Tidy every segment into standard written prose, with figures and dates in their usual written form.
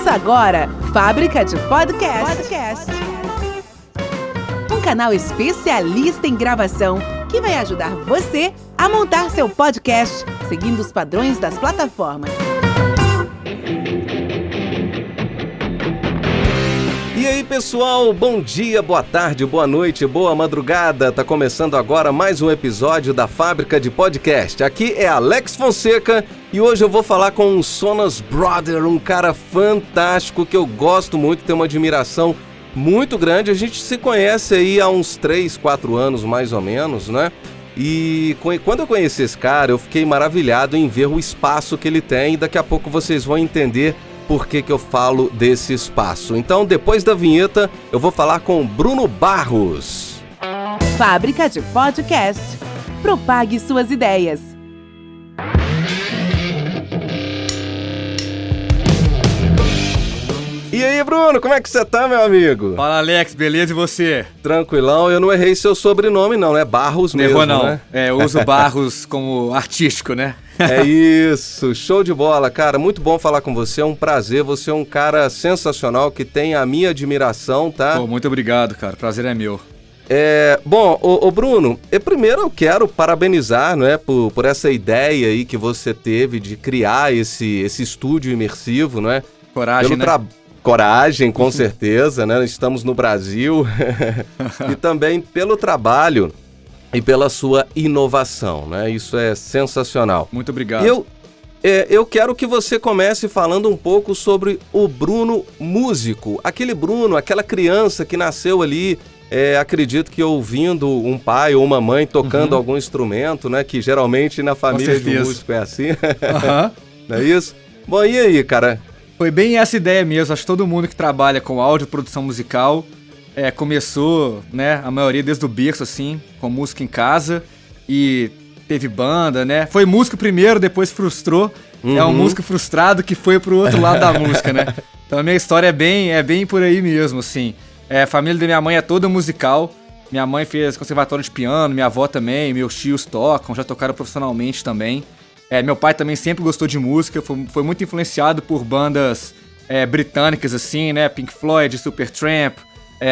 Começa agora, Fábrica de Podcast. Um canal especialista em gravação que vai ajudar você a montar seu podcast seguindo os padrões das plataformas. E aí, pessoal, bom dia, boa tarde, boa noite, boa madrugada. Tá começando agora mais um episódio da Fábrica de Podcast. Aqui é Alex Fonseca e hoje eu vou falar com o Sonas Brother, um cara fantástico que eu gosto muito, tenho uma admiração muito grande. A gente se conhece aí há uns 3, 4 anos mais ou menos, né? E quando eu conheci esse cara, eu fiquei maravilhado em ver o espaço que ele tem e daqui a pouco vocês vão entender por que eu falo desse espaço. Então, depois da vinheta, eu vou falar com Bruno Barros. Fábrica de Podcast. Propague suas ideias. E aí, Bruno, como é que você tá, meu amigo? Fala, Alex, beleza, e você? Tranquilão, eu não errei seu sobrenome não, é Barros mesmo, errou não, né? Eu uso Barros como artístico, né? É isso, show de bola, cara, muito bom falar com você, é um prazer, você é um cara sensacional que tem a minha admiração, tá? Pô, muito obrigado, cara, prazer é meu. Bom, ô Bruno, primeiro eu quero parabenizar, né, por essa ideia aí que você teve de criar esse estúdio imersivo, né? Coragem, né? Coragem, com certeza, né? Estamos no Brasil. E também pelo trabalho e pela sua inovação, né? Isso é sensacional. Muito obrigado. Eu quero que você comece falando um pouco sobre o Bruno músico. Aquele Bruno, aquela criança que nasceu ali, acredito que ouvindo um pai ou uma mãe tocando algum instrumento, né? Que geralmente na família de músico é assim. Não é isso? Bom, e aí, cara? Foi bem essa ideia mesmo, acho que todo mundo que trabalha com áudio, produção musical, começou, né, a maioria desde o berço, assim, com música em casa, e teve banda, né, foi músico primeiro, depois frustrou, é um músico frustrado que foi pro outro lado da música, né, então a minha história é bem por aí mesmo, assim, a família da minha mãe é toda musical, minha mãe fez conservatório de piano, minha avó também, meus tios tocam, já tocaram profissionalmente também. Meu pai também sempre gostou de música, foi muito influenciado por bandas britânicas, assim, né? Pink Floyd, Supertramp,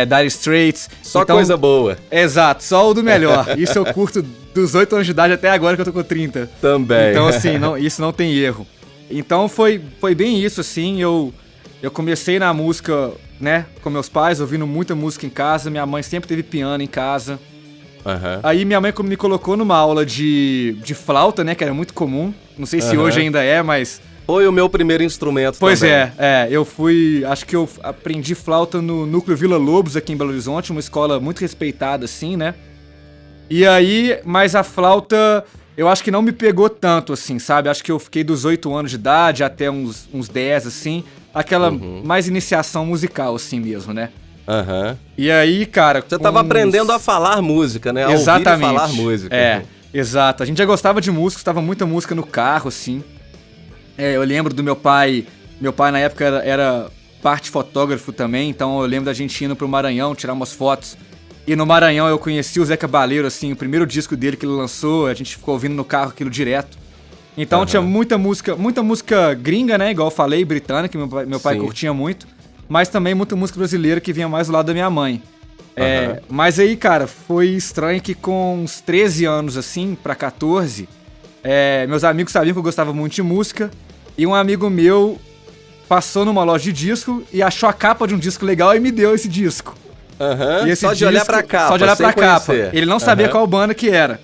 Dire Straits. Só então, coisa boa. Exato, só o do melhor. Isso eu curto dos 8 anos de idade até agora que eu tô com 30. Também. Então, assim, isso não tem erro. Então foi bem isso, assim, eu comecei na música, né, com meus pais, ouvindo muita música em casa, minha mãe sempre teve piano em casa. Aí minha mãe me colocou numa aula de flauta, né, que era muito comum. Não sei se hoje ainda é, mas... Foi o meu primeiro instrumento pois também. Eu acho que eu aprendi flauta no Núcleo Vila Lobos aqui em Belo Horizonte, uma escola muito respeitada, assim, né? E aí, mas a flauta, eu acho que não me pegou tanto, assim, sabe? Acho que eu fiquei dos 8 anos de idade até uns 10, assim, aquela mais iniciação musical, assim mesmo, né? E aí, cara... Você tava aprendendo a falar música, né? A exatamente. Ouvir e falar música. Exato. A gente já gostava de música, estava muita música no carro, assim. Eu lembro do meu pai. Meu pai, na época, era parte fotógrafo também, então eu lembro da gente indo pro Maranhão, tirar umas fotos. E no Maranhão eu conheci o Zé Cabaleiro, assim, o primeiro disco dele que ele lançou, a gente ficou ouvindo no carro aquilo direto. Então tinha muita música gringa, né? Igual eu falei, britânica, que meu pai curtia muito. Mas também muita música brasileira que vinha mais do lado da minha mãe. Mas aí, cara, foi estranho que com uns 13 anos, assim, pra 14, meus amigos sabiam que eu gostava muito de música, e um amigo meu passou numa loja de disco e achou a capa de um disco legal e me deu esse disco. E esse só de olhar pra capa. Só de olhar pra capa. Conhecer. Ele não sabia qual banda que era.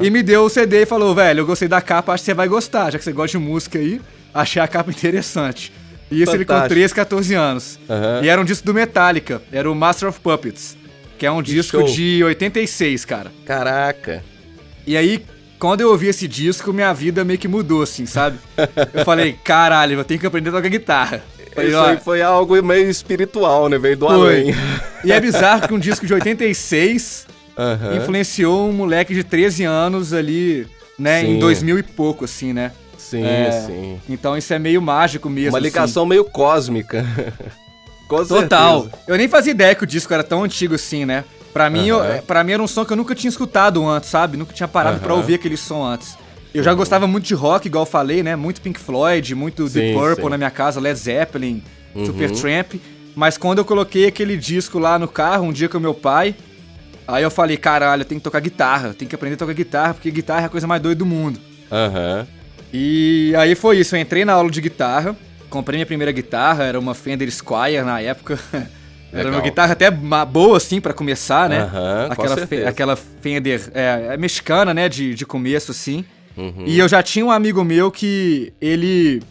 E me deu o CD e falou, velho, eu gostei da capa, acho que você vai gostar, já que você gosta de música aí, achei a capa interessante. E isso ele com 13, 14 anos. E era um disco do Metallica, era o Master of Puppets, que é um disco de 86, cara. Caraca. E aí, quando eu ouvi esse disco, minha vida meio que mudou, assim, sabe? Eu falei, caralho, eu tenho que aprender a tocar guitarra. Falei, isso aí foi algo meio espiritual, né? Veio do além. E é bizarro que um disco de 86 influenciou um moleque de 13 anos ali, né? Em 2000 e pouco, assim, né? Sim. Então isso é meio mágico mesmo. Uma ligação meio cósmica. Com total. certeza. Eu nem fazia ideia que o disco era tão antigo assim, né? Pra mim era um som que eu nunca tinha escutado antes, sabe? Nunca tinha parado pra ouvir aquele som antes. Eu já gostava muito de rock, igual eu falei, né? Muito Pink Floyd, muito Deep Purple na minha casa, Led Zeppelin, Supertramp. Mas quando eu coloquei aquele disco lá no carro, um dia com o meu pai, aí eu falei, caralho, eu tenho que tocar guitarra, eu tenho que aprender a tocar guitarra, porque guitarra é a coisa mais doida do mundo. E aí foi isso, eu entrei na aula de guitarra, comprei minha primeira guitarra, era uma Fender Squier na época. Era uma guitarra até boa, assim, pra começar, né? Aquela Fender mexicana, né, de começo, assim. E eu já tinha um amigo meu que ele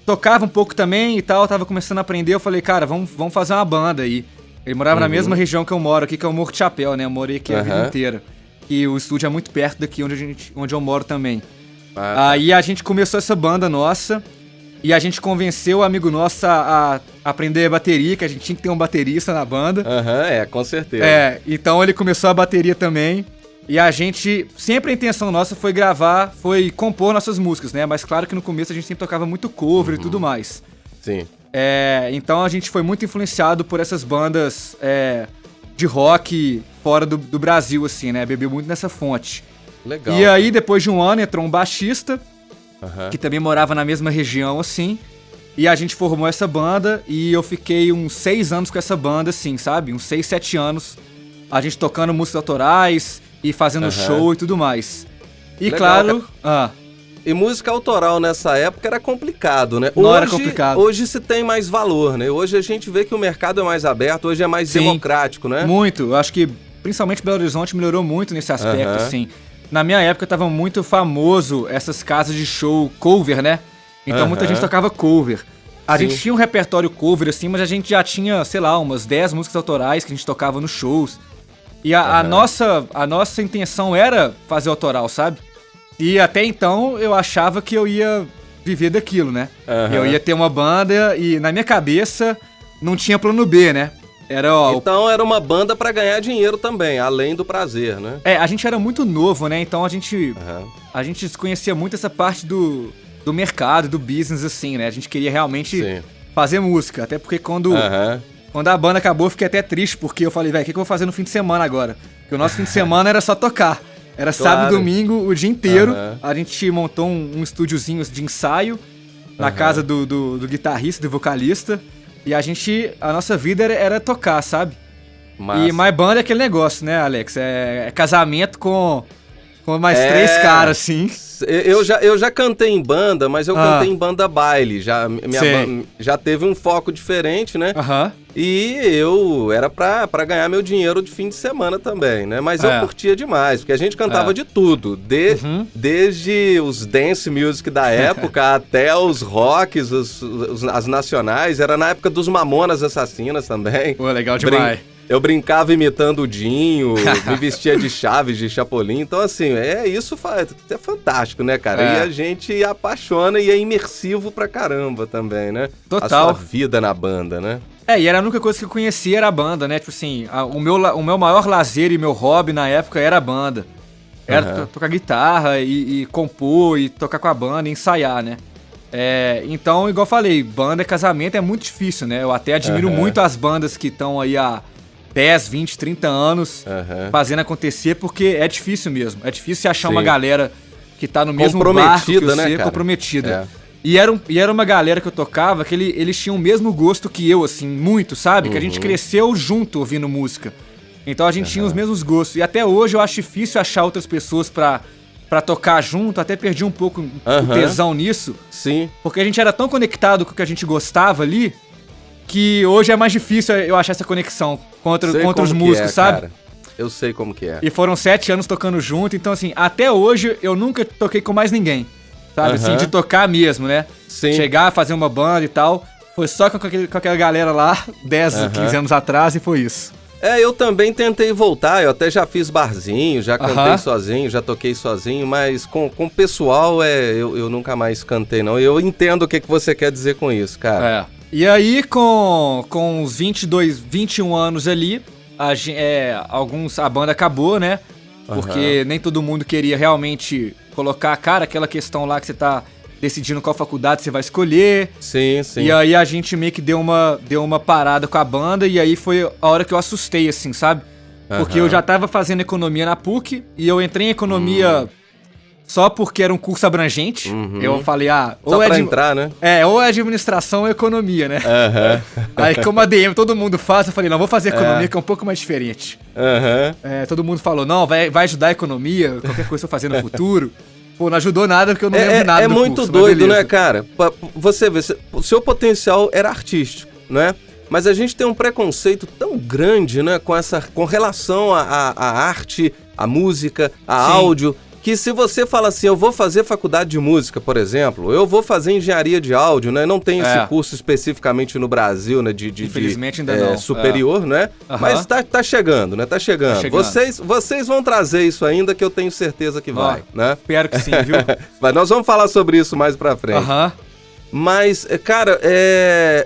tocava um pouco também e tal, tava começando a aprender, eu falei, cara, vamos fazer uma banda aí. Ele morava na mesma região que eu moro aqui, que é o Morro de Chapéu, né? Eu morei aqui a vida inteira. E o estúdio é muito perto daqui onde eu moro também. Aí a gente começou essa banda nossa e a gente convenceu o amigo nosso a aprender bateria, que a gente tinha que ter um baterista na banda. Com certeza. Então ele começou a bateria também. E a gente, sempre a intenção nossa foi compor nossas músicas, né? Mas claro que no começo a gente sempre tocava muito cover e tudo mais. Sim. Então a gente foi muito influenciado por essas bandas de rock fora do Brasil, assim, né? Bebeu muito nessa fonte. Legal. E aí, depois de um ano, entrou um baixista, que também morava na mesma região, assim. E a gente formou essa banda e eu fiquei uns 6 anos com essa banda, assim, sabe? Uns 6, 7 anos. A gente tocando músicas autorais e fazendo show e tudo mais. E legal, claro... E música autoral nessa época era complicado, né? Não era complicado. Hoje se tem mais valor, né? Hoje a gente vê que o mercado é mais aberto, hoje é mais democrático, né? Muito. Eu acho que, principalmente Belo Horizonte, melhorou muito nesse aspecto, assim. Na minha época tava muito famoso essas casas de show cover, né? Então muita gente tocava cover. A gente tinha um repertório cover, assim, mas a gente já tinha, sei lá, umas 10 músicas autorais que a gente tocava nos shows. E a nossa intenção era fazer autoral, sabe? E até então eu achava que eu ia viver daquilo, né? Eu ia ter uma banda e na minha cabeça não tinha plano B, né? Então era uma banda pra ganhar dinheiro também, além do prazer, né? A gente era muito novo, né? Então a gente desconhecia muito essa parte do mercado, do business, assim, né? A gente queria realmente fazer música. Até porque quando a banda acabou, eu fiquei até triste, porque eu falei, velho, o que eu vou fazer no fim de semana agora? Porque o nosso fim de semana era só tocar. Era sábado e domingo, o dia inteiro. A gente montou um estúdiozinho de ensaio na casa do guitarrista, do vocalista. E a nossa vida era tocar, sabe? Massa. E mais banda é aquele negócio, né, Alex? É casamento com mais 3 caras, assim. Eu já cantei em banda, mas eu cantei em banda baile. Já teve um foco diferente, né? E eu era pra ganhar meu dinheiro de fim de semana também, né? Mas eu curtia demais, porque a gente cantava de tudo. Desde os dance music da época até os rocks, as nacionais. Era na época dos Mamonas Assassinas também. Pô, legal demais. Eu brincava imitando o Dinho, me vestia de Chaves, de Chapolin. Então, assim, isso é fantástico, né, cara? E a gente apaixona e é imersivo pra caramba também, né? Total. A sua vida na banda, né? E era a única coisa que eu conhecia era a banda, né? Tipo assim, o meu maior lazer e meu hobby na época era a banda. Era tocar guitarra e compor e tocar com a banda e ensaiar, né? Então, igual eu falei, banda e casamento é muito difícil, né? Eu até admiro muito as bandas que estão aí há 10, 20, 30 anos fazendo acontecer, porque é difícil mesmo. É difícil achar uma galera que tá no mesmo barco que você, né, comprometida. E era uma galera que eu tocava que eles tinham o mesmo gosto que eu, assim, muito, sabe? Que a gente cresceu junto ouvindo música. Então a gente tinha os mesmos gostos. E até hoje eu acho difícil achar outras pessoas pra tocar junto. Até perdi um pouco o tesão nisso. Sim. Porque a gente era tão conectado com o que a gente gostava ali, que hoje é mais difícil eu achar essa conexão contra os músicos, sabe? Cara. Eu sei como que é. E foram 7 anos tocando junto, então assim, até hoje eu nunca toquei com mais ninguém, sabe? Assim, de tocar mesmo, né? Sim. Chegar, fazer uma banda e tal. Foi só com aquela galera lá, 10, 15 anos atrás, e foi isso. Eu também tentei voltar, eu até já fiz barzinho, já cantei sozinho, já toquei sozinho, mas com o pessoal eu nunca mais cantei, não. Eu entendo o que você quer dizer com isso, cara. E aí, com uns 22, 21 anos ali, a banda acabou, né? Porque nem todo mundo queria realmente colocar a cara, aquela questão lá que você tá decidindo qual faculdade você vai escolher. Sim, sim. E aí a gente meio que deu uma parada com a banda, e aí foi a hora que eu assustei, assim, sabe? Porque eu já tava fazendo economia na PUC, e eu entrei em economia só porque era um curso abrangente. Eu falei, Só pra entrar, né? ou é administração ou economia, né? Aí como ADM todo mundo faz, eu falei, não, vou fazer economia que é um pouco mais diferente. Todo mundo falou, não, vai ajudar a economia, qualquer coisa eu fazer no futuro. Pô, não ajudou nada porque eu não lembro nada do curso. É muito doido, né, cara? Você vê, o seu potencial era artístico, né? Mas a gente tem um preconceito tão grande, né, com relação à arte, à música, a áudio, que se você fala assim, eu vou fazer faculdade de música, por exemplo, eu vou fazer engenharia de áudio, né? Não tem esse curso especificamente no Brasil, né? Infelizmente ainda não. Superior, né? Mas tá chegando, né? Tá chegando. Vocês vão trazer isso ainda, que eu tenho certeza que vai, né? Espero que sim, viu? Mas nós vamos falar sobre isso mais pra frente. Mas, cara,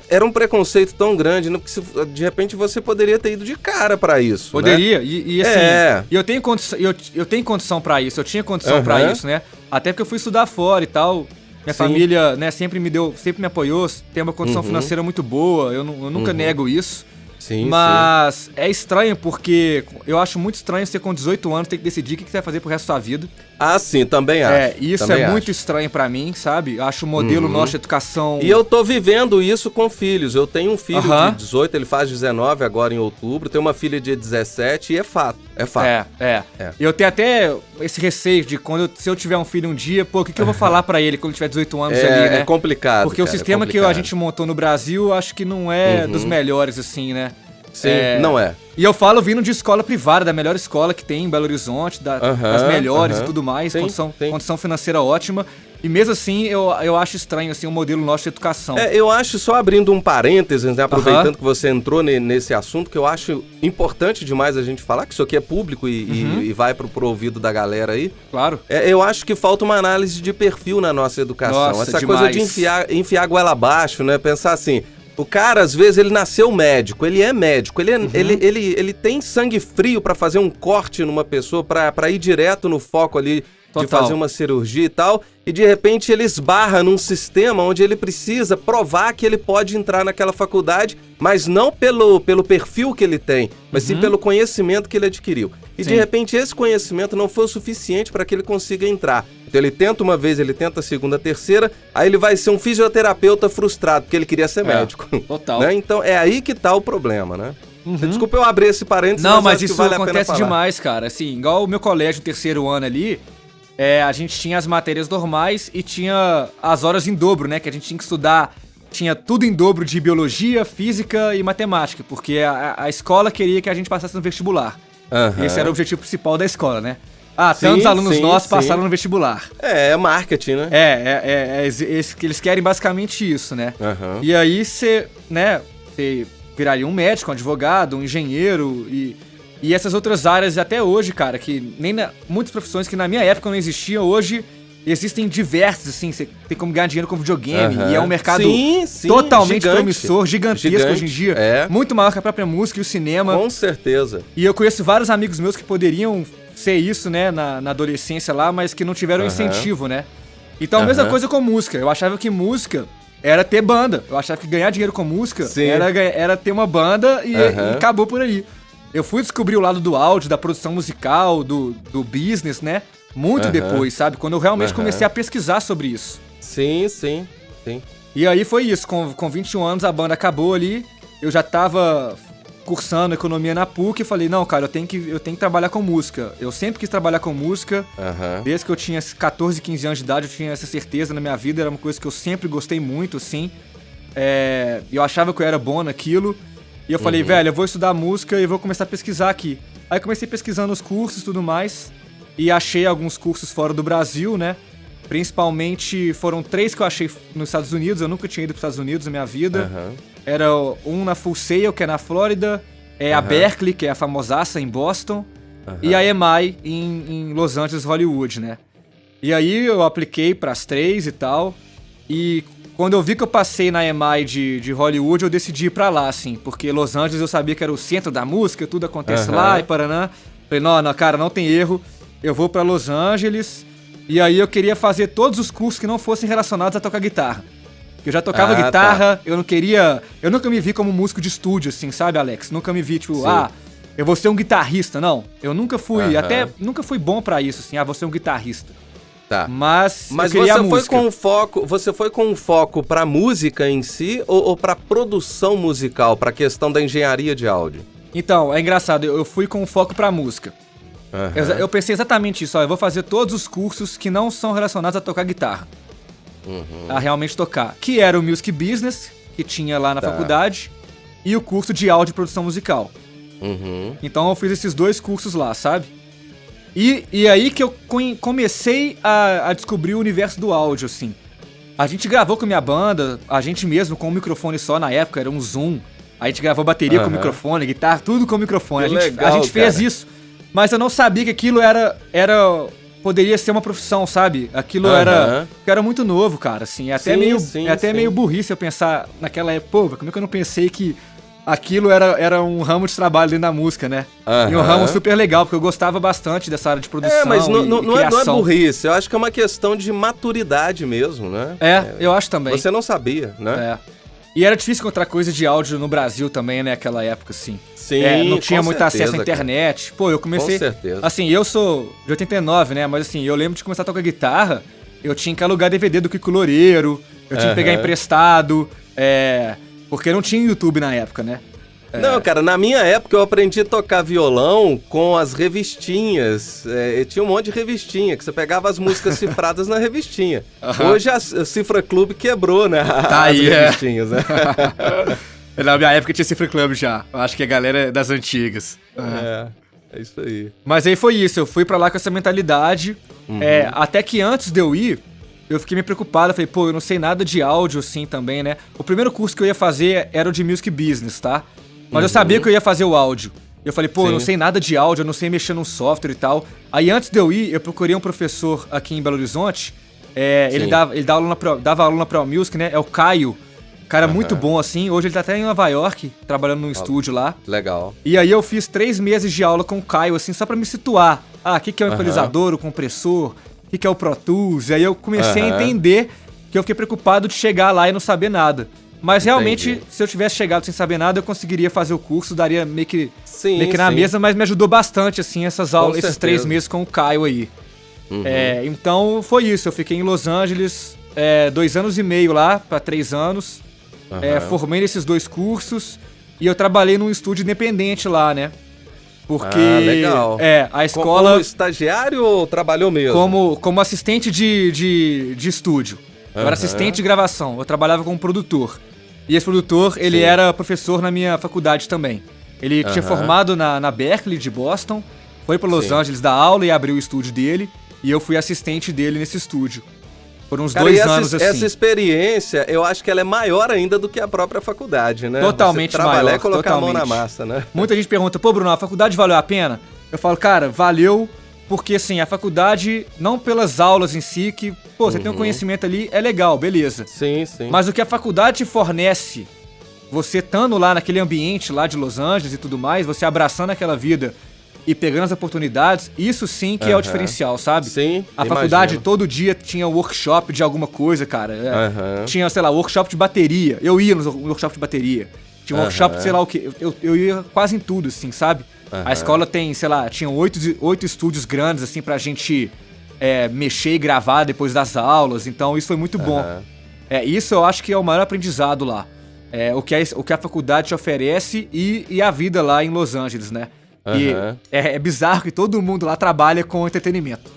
era um preconceito tão grande, né? Porque de repente você poderia ter ido de cara pra isso. Poderia, né? e assim, eu tenho condição pra isso, eu tinha condição pra isso, né? Até porque eu fui estudar fora e tal. Minha família, né, sempre me apoiou, tem uma condição financeira muito boa, eu nunca nego isso. Mas é estranho porque eu acho muito estranho você com 18 anos ter que decidir o que você vai fazer pro resto da sua vida. Ah, sim, também acho. Isso também acho. Muito estranho pra mim, sabe? Acho o modelo nosso de educação... E eu tô vivendo isso com filhos. Eu tenho um filho de 18, ele faz 19 agora em outubro. Tenho uma filha de 17 e é fato. É fato. Eu tenho até esse receio de se eu tiver um filho um dia, pô, o que eu vou falar pra ele quando ele tiver 18 anos ali, né? É complicado, porque o sistema que a gente montou no Brasil, acho que não é dos melhores, assim, né? Sim, não é. E eu falo vindo de escola privada, da melhor escola que tem em Belo Horizonte, das melhores e tudo mais, condição financeira ótima. E mesmo assim, eu acho estranho assim, o modelo nosso de educação. Eu acho, só abrindo um parênteses, né, aproveitando que você entrou nesse assunto, que eu acho importante demais a gente falar, que isso aqui é público e vai pro ouvido da galera aí. Claro. Eu acho que falta uma análise de perfil na nossa educação. Nossa, essa demais. Coisa de enfiar a goela abaixo, né, pensar assim... O cara, às vezes, ele nasceu médico, ele é médico, ele tem sangue frio pra fazer um corte numa pessoa, pra ir direto no foco ali de fazer uma cirurgia e tal, e de repente ele esbarra num sistema onde ele precisa provar que ele pode entrar naquela faculdade, mas não pelo perfil que ele tem, mas sim pelo conhecimento que ele adquiriu. E de repente esse conhecimento não foi o suficiente para que ele consiga entrar. Então ele tenta uma vez, ele tenta a segunda, a terceira, aí ele vai ser um fisioterapeuta frustrado, porque ele queria ser médico. Total. Né? Então é aí que tá o problema, né? Desculpa eu abrir esse parênteses, não, mas isso vale acontece demais, cara. Assim, igual o meu colégio, terceiro ano ali, a gente tinha as matérias normais e tinha as horas em dobro, né? Que a gente tinha que estudar, tinha tudo em dobro de biologia, física e matemática, porque a escola queria que a gente passasse no vestibular. Esse era o objetivo principal da escola, né? Tantos alunos nossos passaram no vestibular. É marketing, né? Eles querem basicamente isso, né? E aí você viraria um médico, um advogado, um engenheiro e essas outras áreas até hoje, cara, que muitas profissões que na minha época não existiam, hoje existem diversas, assim, você tem como ganhar dinheiro com videogame, e é um mercado totalmente promissor, gigantesco hoje em dia, muito maior que a própria música e o cinema. Com certeza. E eu conheço vários amigos meus que poderiam ser isso, né, na adolescência lá, mas que não tiveram incentivo, né? Então a mesma coisa com música, eu achava que música era ter banda, eu achava que ganhar dinheiro com música era ter uma banda e acabou por aí. Eu fui descobrir o lado do áudio, da produção musical, do business, né? Muito depois, sabe? Quando eu realmente comecei a pesquisar sobre isso. Sim. E aí foi isso, com 21 anos a banda acabou ali, eu já tava cursando economia na PUC e falei, não, cara, eu tenho que trabalhar com música. Eu sempre quis trabalhar com música, desde que eu tinha 14, 15 anos de idade, eu tinha essa certeza na minha vida, era uma coisa que eu sempre gostei muito, assim. Eu achava que eu era bom naquilo. E eu falei, velho, eu vou estudar música e vou começar a pesquisar aqui. Aí comecei pesquisando os cursos e tudo mais. E achei alguns cursos fora do Brasil, né? Principalmente, foram 3 que eu achei nos Estados Unidos. Eu nunca tinha ido para os Estados Unidos na minha vida. Era um na Full Sail, que é na Flórida. A Berkeley, que é a famosaça em Boston. E a EMI em Los Angeles, Hollywood, né? E aí eu apliquei para as 3 e tal. E quando eu vi que eu passei na EMI de Hollywood, eu decidi ir pra lá, assim. Porque Los Angeles eu sabia que era o centro da música, tudo acontece lá e Paraná. Falei, não, cara, não tem erro. Eu vou pra Los Angeles. E aí eu queria fazer todos os cursos que não fossem relacionados a tocar guitarra. Eu já tocava guitarra, eu nunca me vi como músico de estúdio, assim, sabe, Alex? Nunca me vi, tipo, eu vou ser um guitarrista, não. Eu nunca fui, nunca fui bom pra isso, assim, vou ser um guitarrista. Tá. Mas eu Mas queria a você foi música. com foco, pra música em si ou pra produção musical, pra questão da engenharia de áudio? Então, é engraçado, eu fui com foco pra música. Aham. Eu pensei exatamente isso, ó, eu vou fazer todos os cursos que não são relacionados a tocar guitarra. A realmente tocar. Que era o Music Business, que tinha lá na Tá. faculdade, e o curso de áudio e produção musical. Uhum. Então eu fiz esses 2 cursos lá, sabe? E aí que eu comecei a descobrir o universo do áudio, assim. A gente gravou com a minha banda, a gente mesmo, com um microfone só na época, era um Zoom. A gente gravou bateria com microfone, guitarra, tudo com microfone. Que A legal, gente fez cara. isso, mas eu não sabia que aquilo poderia ser uma profissão, sabe? Aquilo era muito novo, cara, assim. É até, Sim. meio burrice eu pensar naquela época, pô, como é que eu não pensei que aquilo era um ramo de trabalho dentro da música, né? E um ramo super legal, porque eu gostava bastante dessa área de produção Mas e não é criação. burrice, eu acho que é uma questão de maturidade mesmo, né? Eu acho também. Você não sabia, né? E era difícil encontrar coisa de áudio no Brasil também, né, naquela época, assim. Sim, não tinha com muito certeza, acesso à internet. Pô, eu comecei... Com certeza. Assim, eu sou de 89, né, mas assim, eu lembro de começar a tocar guitarra, eu tinha que alugar DVD do Kiko Loureiro, eu tinha que pegar emprestado, porque não tinha YouTube na época, né? Não, cara, na minha época eu aprendi a tocar violão com as revistinhas. Tinha um monte de revistinha, que você pegava as músicas cifradas na revistinha. Hoje a Cifra Club quebrou, né? Tá as aí, revistinhas, né? Na minha época tinha Cifra Club já. Eu acho que a galera é das antigas. É isso aí. Mas aí foi isso, eu fui pra lá com essa mentalidade. Até que antes de eu ir, eu fiquei meio preocupado. Eu falei, pô, eu não sei nada de áudio assim também, né? O primeiro curso que eu ia fazer era o de Music Business, tá? Mas eu sabia que eu ia fazer o áudio. Eu falei, pô, eu não sei nada de áudio, eu não sei mexer no software e tal. Aí antes de eu ir, eu procurei um professor aqui em Belo Horizonte. Ele dava aula na Pro Music, né? É o Caio. Cara muito bom, assim. Hoje ele tá até em Nova York, trabalhando num estúdio lá. Legal. E aí eu fiz 3 meses de aula com o Caio, assim, só pra me situar. O que é o equalizador, o compressor, o que é o Pro Tools. E aí eu comecei a entender que eu fiquei preocupado de chegar lá e não saber nada. Mas realmente, se eu tivesse chegado sem saber nada, eu conseguiria fazer o curso, daria meio que na mesa, mas me ajudou bastante, assim, essas aulas, esses 3 meses com o Caio aí. Então, foi isso. Eu fiquei em Los Angeles 2 anos e meio lá, pra 3 anos. Formei nesses 2 cursos e eu trabalhei num estúdio independente lá, né? Porque legal. A escola... Como estagiário ou trabalhou mesmo? Como assistente de estúdio. Eu era assistente de gravação, eu trabalhava como produtor. E esse produtor, ele era professor na minha faculdade também. Ele tinha formado na Berkeley de Boston, foi para Los Angeles dar aula e abriu o estúdio dele, e eu fui assistente dele nesse estúdio. Por uns 2 anos, assim. Essa experiência, eu acho que ela é maior ainda do que a própria faculdade, né? Totalmente maior. Trabalhar e colocar a mão na massa, né? Muita gente pergunta, pô, Bruno, a faculdade valeu a pena? Eu falo, cara, valeu, porque assim, a faculdade, não pelas aulas em si, que, pô, você tem um conhecimento ali, é legal, beleza. Sim. Mas o que a faculdade te fornece, você estando lá naquele ambiente lá de Los Angeles e tudo mais, você abraçando aquela vida e pegando as oportunidades, isso sim que é o diferencial, sabe? Sim, a faculdade todo dia tinha workshop de alguma coisa, cara. Tinha, sei lá, workshop de bateria. Eu ia no workshop de bateria. Tinha um workshop de sei lá o quê. Eu ia quase em tudo, assim, sabe? A escola tem, sei lá, tinha 8 estúdios grandes, assim, pra gente mexer e gravar depois das aulas. Então isso foi muito bom. Isso eu acho que é o maior aprendizado lá. O que a faculdade te oferece e a vida lá em Los Angeles, né? E é bizarro que todo mundo lá trabalha com entretenimento.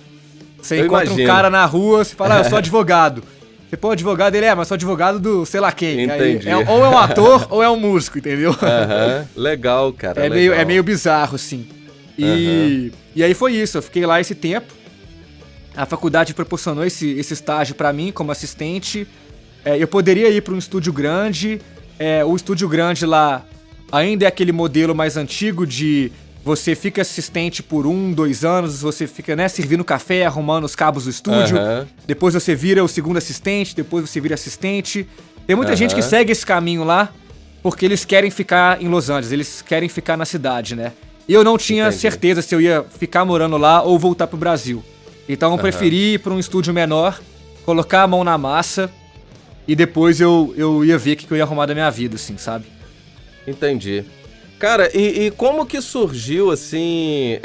Você encontra um cara na rua, você fala, eu sou advogado. Você, pô, advogado, ele mas sou advogado do sei lá quem. Entendi. Aí, ou é um ator ou é um músico, entendeu? Legal, cara. É meio bizarro, assim. E aí foi isso, eu fiquei lá esse tempo. A faculdade proporcionou esse estágio pra mim como assistente. Eu poderia ir pra um estúdio grande. O estúdio grande lá ainda é aquele modelo mais antigo de você fica assistente por 1-2 anos, você fica, né, servindo café, arrumando os cabos do estúdio. Depois você vira o segundo assistente, depois você vira assistente. Tem muita gente que segue esse caminho lá porque eles querem ficar em Los Angeles, eles querem ficar na cidade, né? E eu não tinha certeza se eu ia ficar morando lá ou voltar pro Brasil. Então eu preferi ir pra um estúdio menor, colocar a mão na massa e depois eu ia ver o que eu ia arrumar da minha vida, assim, sabe? Entendi. Cara, e como que surgiu, assim,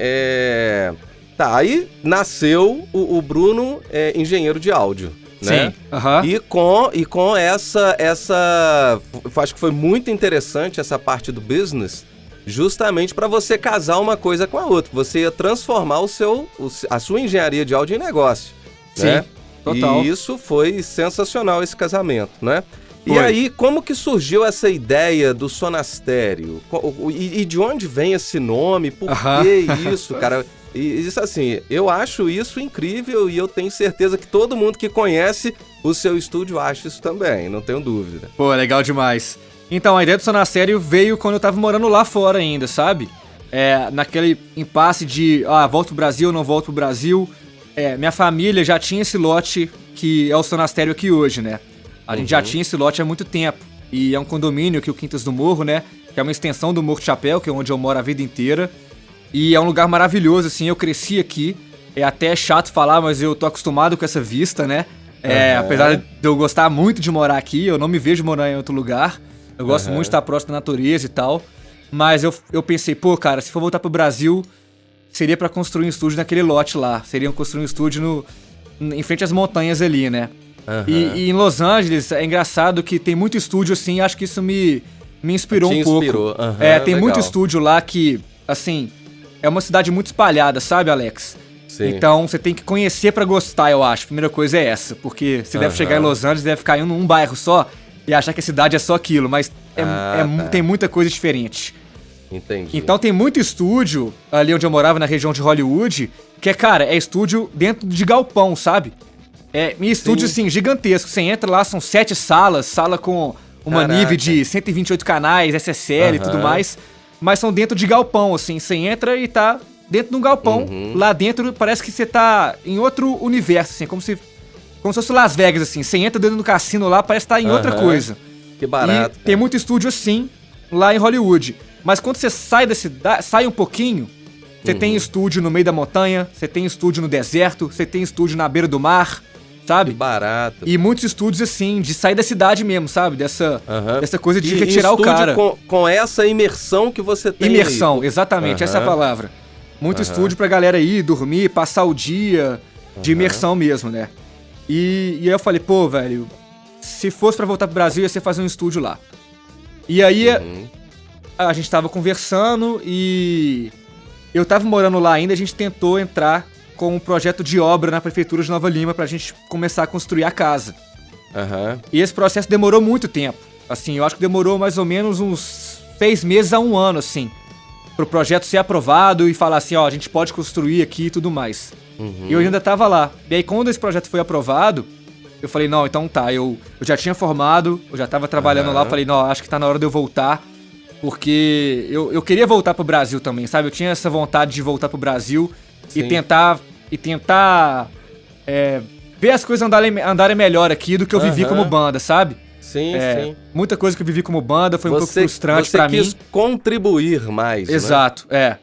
Tá, aí nasceu o Bruno, engenheiro de áudio, né? Sim. Aham. E com essa... Acho que foi muito interessante essa parte do business, justamente para você casar uma coisa com a outra. Você ia transformar a sua engenharia de áudio em negócio, né? Sim, total. E isso foi sensacional, esse casamento, né? E Foi. aí, como que surgiu essa ideia do Sonastério? E de onde vem esse nome? Por que isso, cara? E isso assim, eu acho isso incrível e eu tenho certeza que todo mundo que conhece o seu estúdio acha isso também, não tenho dúvida. Pô, legal demais. Então, a ideia do Sonastério veio quando eu tava morando lá fora ainda, sabe? Naquele impasse de, volto pro Brasil, não volto pro Brasil. Minha família já tinha esse lote que é o Sonastério aqui hoje, né? A gente já tinha esse lote há muito tempo. E é um condomínio aqui, o Quintas do Morro, né? Que é uma extensão do Morro de Chapéu, que é onde eu moro a vida inteira. E é um lugar maravilhoso, assim, eu cresci aqui. É até chato falar, mas eu tô acostumado com essa vista, né? Apesar de eu gostar muito de morar aqui, eu não me vejo morar em outro lugar. Eu gosto muito de estar próximo da natureza e tal. Mas eu pensei, pô, cara, se for voltar pro Brasil, seria pra construir um estúdio naquele lote lá. Seria construir um estúdio em frente às montanhas ali, né? E em Los Angeles, é engraçado que tem muito estúdio assim, acho que isso me inspirou um pouco. Tem legal. muito estúdio lá que, assim, é uma cidade muito espalhada, sabe, Alex? Sim. Então você tem que conhecer pra gostar, eu acho. A primeira coisa é essa, porque você deve chegar em Los Angeles, deve ficar em um bairro só e achar que a cidade é só aquilo, mas tem muita coisa diferente. Entendi. Então tem muito estúdio ali onde eu morava, na região de Hollywood, que é estúdio dentro de galpão, sabe? Estúdio, assim, gigantesco. Você entra lá, são 7 salas, sala com uma nível de 128 canais, SSL e tudo mais. Mas são dentro de galpão, assim. Você entra e tá dentro de um galpão. Lá dentro parece que você tá em outro universo, assim, como se fosse Las Vegas, assim. Você entra dentro do cassino lá, parece estar em outra coisa. Que barato. E tem muito estúdio assim, lá em Hollywood. Mas quando você sai da cidade, sai um pouquinho, você tem estúdio no meio da montanha, você tem estúdio no deserto, você tem estúdio na beira do mar, sabe? Que barato. E muitos estúdios assim, de sair da cidade mesmo, sabe? Dessa coisa de retirar o cara. Com essa imersão que você tem. Imersão, exatamente, essa é a palavra. Muito estúdio pra galera ir, dormir, passar o dia, de imersão mesmo, né? E aí eu falei, pô, velho, se fosse pra voltar pro Brasil, ia ser fazer um estúdio lá. E aí a gente tava conversando e eu tava morando lá ainda, a gente tentou entrar com um projeto de obra na prefeitura de Nova Lima pra gente começar a construir a casa. E esse processo demorou muito tempo. Assim, eu acho que demorou mais ou menos uns 6 meses a 1 ano, assim, pro projeto ser aprovado e falar assim, a gente pode construir aqui e tudo mais. E eu ainda tava lá. E aí, quando esse projeto foi aprovado, eu falei, não, então tá, eu já tinha formado, eu já tava trabalhando lá, eu falei, não, acho que tá na hora de eu voltar, porque eu queria voltar pro Brasil também, sabe? Eu tinha essa vontade de voltar pro Brasil e tentar ver as coisas andarem melhor aqui do que eu vivi como banda, sabe? Sim. Muita coisa que eu vivi como banda foi um pouco frustrante pra mim. Você quis contribuir mais, Exato, né?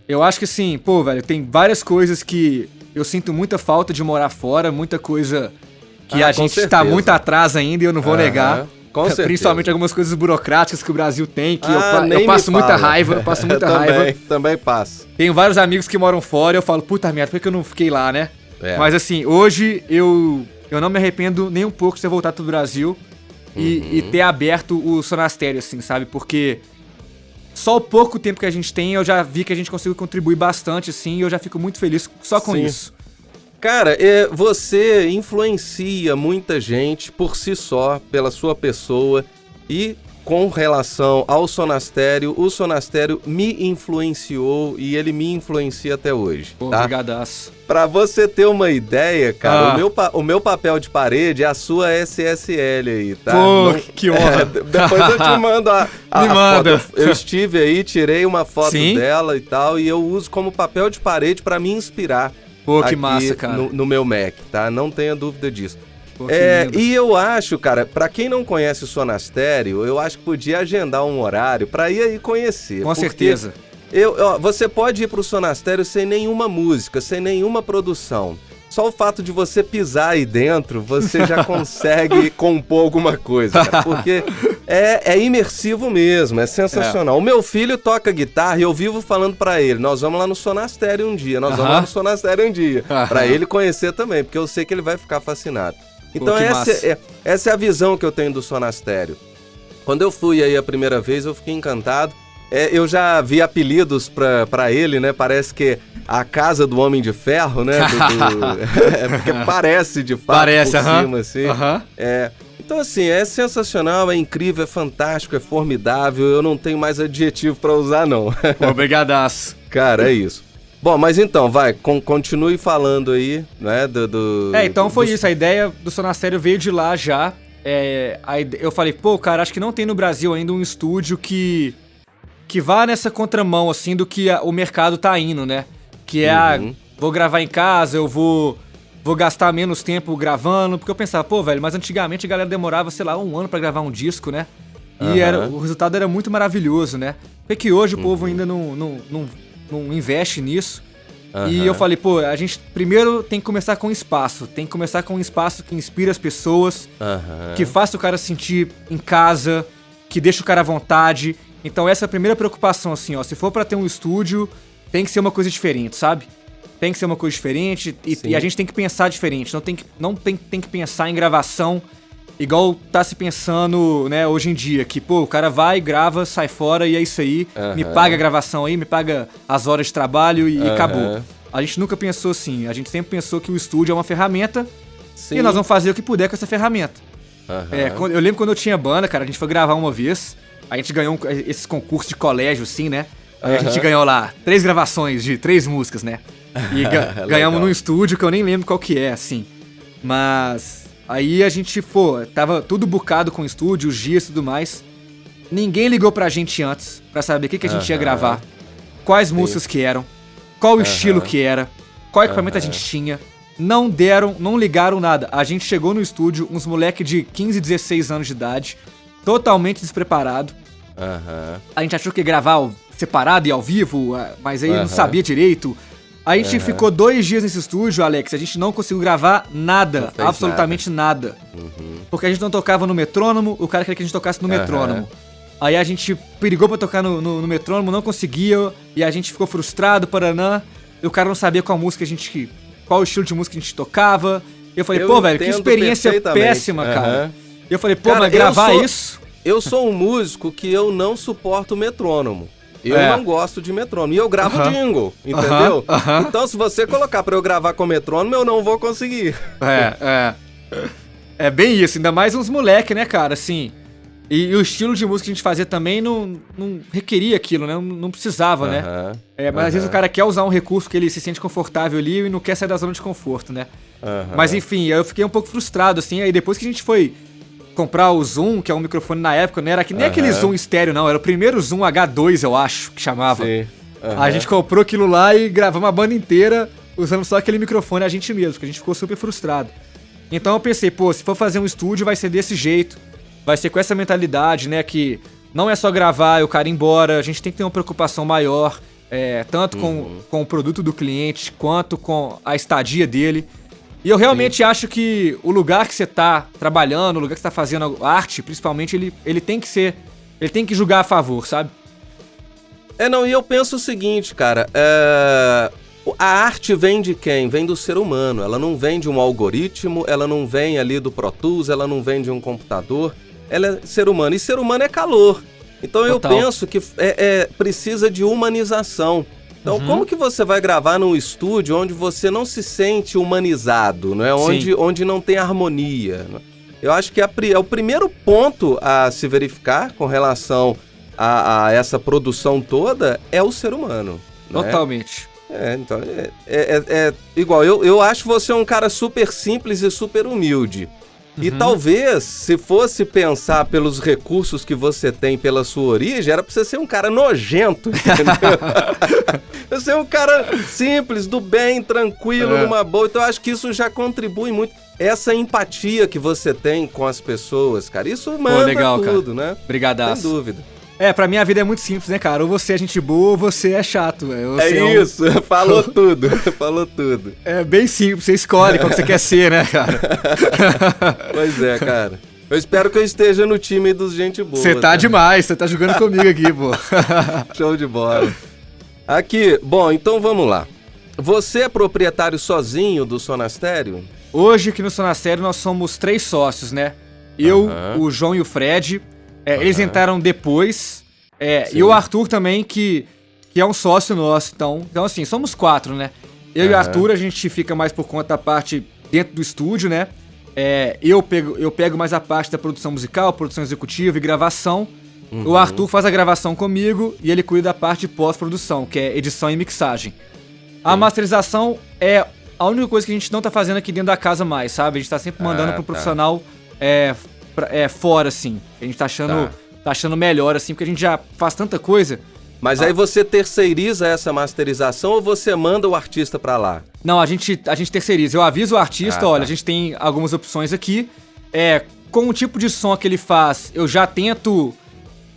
Eu acho que sim, pô, velho, tem várias coisas que eu sinto muita falta de morar fora, muita coisa que a gente tá muito atrás ainda e eu não vou negar. Com certeza. Principalmente algumas coisas burocráticas que o Brasil tem, que nem eu passo me muita fala. raiva, eu passo muita raiva. Também passo. Tenho vários amigos que moram fora e eu falo, puta merda, por que eu não fiquei lá, né? Mas assim, hoje eu não me arrependo nem um pouco de ter voltado pro Brasil e ter aberto o Sonastério, assim, sabe? Porque só o pouco tempo que a gente tem, eu já vi que a gente conseguiu contribuir bastante, assim, e eu já fico muito feliz só com isso. Cara, você influencia muita gente por si só, pela sua pessoa, e com relação ao Sonastério, o Sonastério me influenciou e ele me influencia até hoje. Pô, tá? Brigadaço. Pra você ter uma ideia, cara, o meu papel de parede é a sua SSL aí, tá? Pô, que honra. Depois eu te mando a Me manda. foto. Eu estive aí, tirei uma foto Sim? dela e tal, e eu uso como papel de parede pra me inspirar. Pô, que aqui massa, cara. no meu Mac, tá? Não tenha dúvida disso. Pô, que lindo. E eu acho, cara, pra quem não conhece o Sonastério, eu acho que podia agendar um horário pra ir aí conhecer. Com certeza. Você pode ir pro Sonastério sem nenhuma música, sem nenhuma produção. Só o fato de você pisar aí dentro, você já consegue compor alguma coisa, cara. Porque É imersivo mesmo, é sensacional. O meu filho toca guitarra e eu vivo falando pra ele, nós vamos lá no Sonastério um dia, pra ele conhecer também, porque eu sei que ele vai ficar fascinado. Então essa é a visão que eu tenho do Sonastério. Quando eu fui aí a primeira vez, eu fiquei encantado. Eu já vi apelidos pra ele, né? Parece que a casa do Homem de Ferro, né? Porque parece de fato por cima, assim. Então, assim, é sensacional, é incrível, é fantástico, é formidável. Eu não tenho mais adjetivo pra usar, não. Obrigadaço. Cara, é isso. Bom, mas então, continue falando aí, né, então foi isso, a ideia do Sonastério veio de lá já. Eu falei, pô, cara, acho que não tem no Brasil ainda um estúdio que vá nessa contramão, assim, do que o mercado tá indo, né? Que é, vou gravar em casa, eu vou gastar menos tempo gravando, porque eu pensava, pô, velho, mas antigamente a galera demorava, sei lá, 1 ano pra gravar um disco, né? E o resultado era muito maravilhoso, né? Por que hoje o povo ainda não investe nisso? E eu falei, pô, a gente primeiro tem que começar com espaço. Tem que começar com um espaço que inspira as pessoas, que faça o cara se sentir em casa, que deixa o cara à vontade. Então essa é a primeira preocupação, assim, ó. Se for pra ter um estúdio, tem que ser uma coisa diferente, sabe? Tem que ser uma coisa diferente e a gente tem que pensar diferente. Não tem que pensar em gravação igual tá se pensando, né, hoje em dia. Que, pô, o cara vai, grava, sai fora e é isso aí. Me paga a gravação aí, me paga as horas de trabalho e acabou. A gente nunca pensou assim. A gente sempre pensou que o estúdio é uma ferramenta e nós vamos fazer o que puder com essa ferramenta. Eu lembro quando eu tinha banda, cara, a gente foi gravar uma vez. A gente ganhou esses concursos de colégio, assim, né? Aí a gente ganhou lá 3 gravações de 3 músicas, né? E ganhamos num estúdio que eu nem lembro qual que é, assim. Mas aí a gente, tava tudo bucado com o estúdio, os dias e tudo mais. Ninguém ligou pra gente antes pra saber o que a gente ia gravar, quais músicas que eram, qual o estilo que era, qual equipamento a gente tinha. Não ligaram nada. A gente chegou no estúdio, uns moleque de 15, 16 anos de idade, totalmente despreparado. A gente achou que ia gravar separado e ao vivo, mas aí não sabia direito. A gente ficou 2 dias nesse estúdio, Alex, a gente não conseguiu gravar nada, absolutamente nada. Porque a gente não tocava no metrônomo, o cara queria que a gente tocasse no metrônomo. Aí a gente perigou pra tocar no metrônomo, não conseguia, e a gente ficou frustrado, paranã, e o cara não sabia qual o estilo de música que a gente tocava. E eu falei, pô, velho, que experiência péssima, cara. E eu falei, pô, mas gravar isso... Eu sou um músico que eu não suporto o metrônomo. Eu não gosto de metrônomo. E eu gravo jingle, entendeu? Então, se você colocar pra eu gravar com metrônomo, eu não vou conseguir. É bem isso. Ainda mais uns moleque, né, cara? Assim. E o estilo de música que a gente fazia também não requeria aquilo, né? Não precisava, né? Mas às vezes o cara quer usar um recurso que ele se sente confortável ali e não quer sair da zona de conforto, né? Mas enfim, eu fiquei um pouco frustrado, assim. Aí depois que a gente foi comprar o Zoom, que é um microfone na época, não era nem aquele Zoom estéreo, não. Era o primeiro Zoom H2, eu acho, que chamava. A gente comprou aquilo lá e gravamos a banda inteira usando só aquele microfone a gente mesmo, porque a gente ficou super frustrado. Então eu pensei, pô, se for fazer um estúdio vai ser desse jeito, vai ser com essa mentalidade, né, que não é só gravar e o cara ir embora, a gente tem que ter uma preocupação maior, tanto com o produto do cliente, quanto com a estadia dele. E eu realmente acho que o lugar que você tá trabalhando, o lugar que você tá fazendo arte, principalmente, ele tem que julgar a favor, sabe? E eu penso o seguinte, cara, a arte vem de quem? Vem do ser humano, ela não vem de um algoritmo, ela não vem ali do Pro Tools, ela não vem de um computador, ela é ser humano, e ser humano é calor. Então eu penso que precisa de humanização. Então, como que você vai gravar num estúdio onde você não se sente humanizado, né? Onde não tem harmonia? Eu acho que é o primeiro ponto a se verificar com relação a essa produção toda é o ser humano. Né? Totalmente. Então, igual, eu acho você um cara super simples e super humilde. E talvez, se fosse pensar pelos recursos que você tem pela sua origem, era pra você ser um cara nojento, entendeu? Você é um cara simples, do bem, tranquilo, numa boa. Então eu acho que isso já contribui muito. Essa empatia que você tem com as pessoas, cara, isso manda legal, tudo, cara. Né? Brigadaço. Sem dúvida. Pra mim a vida é muito simples, né, cara? Ou você é gente boa ou você é chato. Isso, falou tudo, falou tudo. É bem simples, você escolhe qual que você quer ser, né, cara? Pois é, cara. Eu espero que eu esteja no time dos gente boa. Você tá demais, você tá jogando comigo aqui, pô. Show de bola. Aqui, bom, então vamos lá. Você é proprietário sozinho do Sonastério? Hoje aqui no Sonastério nós somos 3 sócios, né? Eu, o João e o Fred. Eles entraram depois. E o Arthur também, que é um sócio nosso. Então assim, somos 4, né? Eu e o Arthur, a gente fica mais por conta da parte dentro do estúdio, né? Eu pego mais a parte da produção musical, produção executiva e gravação. O Arthur faz a gravação comigo e ele cuida da parte de pós-produção, que é edição e mixagem. A masterização é a única coisa que a gente não tá fazendo aqui dentro da casa mais, sabe? A gente tá sempre mandando pro profissional fora, assim. A gente tá achando melhor, assim, porque a gente já faz tanta coisa. Mas aí você terceiriza essa masterização ou você manda o artista pra lá? Não, a gente terceiriza. Eu aviso o artista, olha, a gente tem algumas opções aqui. Com o tipo de som que ele faz, eu já tento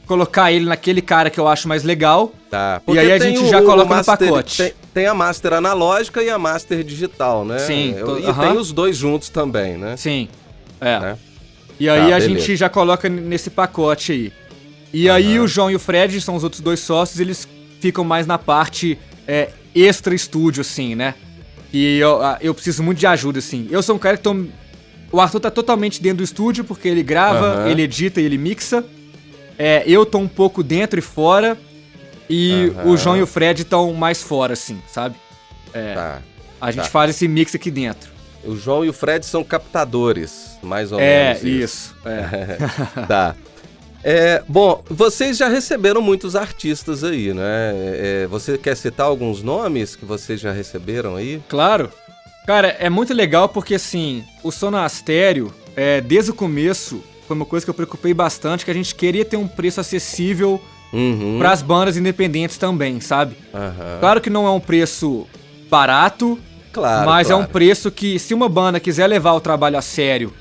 colocar ele naquele cara que eu acho mais legal. Tá. E aí a gente já coloca no pacote. Tem a master analógica e a master digital, né? Sim. E tem os dois juntos também, né? Sim. E aí a gente já coloca nesse pacote aí. E aí o João e o Fred, são os outros 2 sócios, eles ficam mais na parte extra estúdio, assim, né? E eu preciso muito de ajuda, assim. Eu sou um cara que o Arthur tá totalmente dentro do estúdio, porque ele grava, ele edita e ele mixa. Eu tô um pouco dentro e fora. E o João e o Fred estão mais fora, assim, sabe? A gente faz esse mix aqui dentro. O João e o Fred são captadores, mais ou menos. Isso. Tá. Bom, vocês já receberam muitos artistas aí, né? Você quer citar alguns nomes que vocês já receberam aí? Claro. Cara, é muito legal porque, assim, o Sonastério, desde o começo, foi uma coisa que eu preocupei bastante, que a gente queria ter um preço acessível para as bandas independentes também, sabe? Claro que não é um preço barato, mas é um preço que, se uma banda quiser levar o trabalho a sério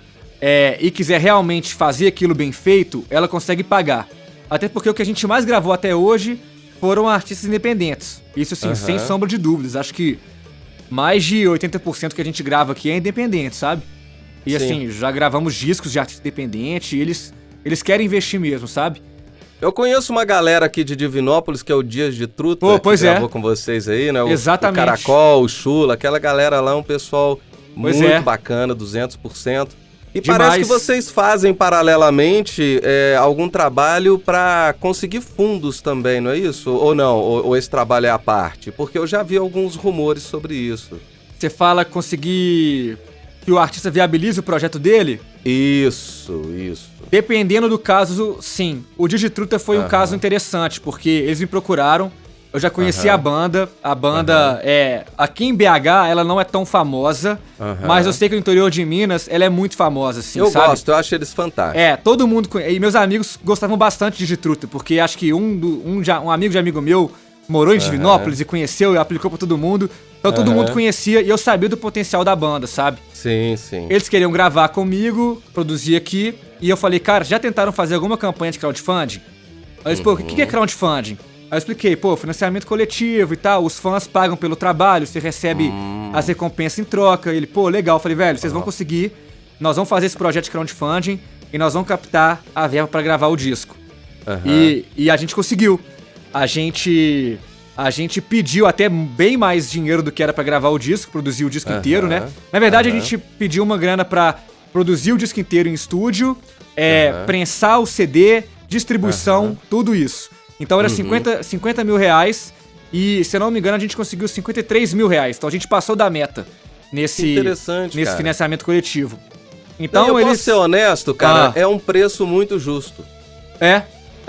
e quiser realmente fazer aquilo bem feito, ela consegue pagar. Até porque o que a gente mais gravou até hoje foram artistas independentes. Isso, assim, sem sombra de dúvidas. Acho que mais de 80% que a gente grava aqui é independente, sabe? E assim, já gravamos discos de artista independente e eles querem investir mesmo, sabe? Eu conheço uma galera aqui de Divinópolis, que é o Dias de Truta, que gravou com vocês aí, né? Exatamente. O Caracol, o Chula, aquela galera lá, um pessoal muito bacana, 200%. E parece que vocês fazem paralelamente algum trabalho para conseguir fundos também, não é isso? Ou não? Ou esse trabalho é à parte? Porque eu já vi alguns rumores sobre isso. Você fala conseguir que o artista viabilize o projeto dele? Isso. Dependendo do caso, sim. O Digitruta foi um caso interessante, porque eles me procuraram, eu já conhecia a banda. A banda aqui em BH, ela não é tão famosa, mas eu sei que no interior de Minas, ela é muito famosa, assim, sabe? Eu gosto, eu acho eles fantásticos. Todo mundo... E meus amigos gostavam bastante de Digitruta, porque acho que um amigo de amigo meu morou em Divinópolis e conheceu e aplicou pra todo mundo. Então todo mundo conhecia e eu sabia do potencial da banda, sabe? Sim. Eles queriam gravar comigo, produzir aqui, e eu falei, cara, já tentaram fazer alguma campanha de crowdfunding? Aí eles, o que é crowdfunding? Aí eu expliquei, financiamento coletivo e tal, os fãs pagam pelo trabalho, você recebe as recompensas em troca. Ele, legal. Eu falei, velho, vocês vão conseguir, nós vamos fazer esse projeto de crowdfunding e nós vamos captar a verba pra gravar o disco. E a gente conseguiu. A gente pediu até bem mais dinheiro do que era pra gravar o disco, produzir o disco inteiro, né? Na verdade, a gente pediu uma grana pra produzir o disco inteiro em estúdio, prensar o CD, distribuição, tudo isso. Então era 50 mil reais e, se eu não me engano, a gente conseguiu 53 mil reais. Então a gente passou da meta nesse financiamento coletivo. Então eu posso ser honesto, cara, é um preço muito justo. É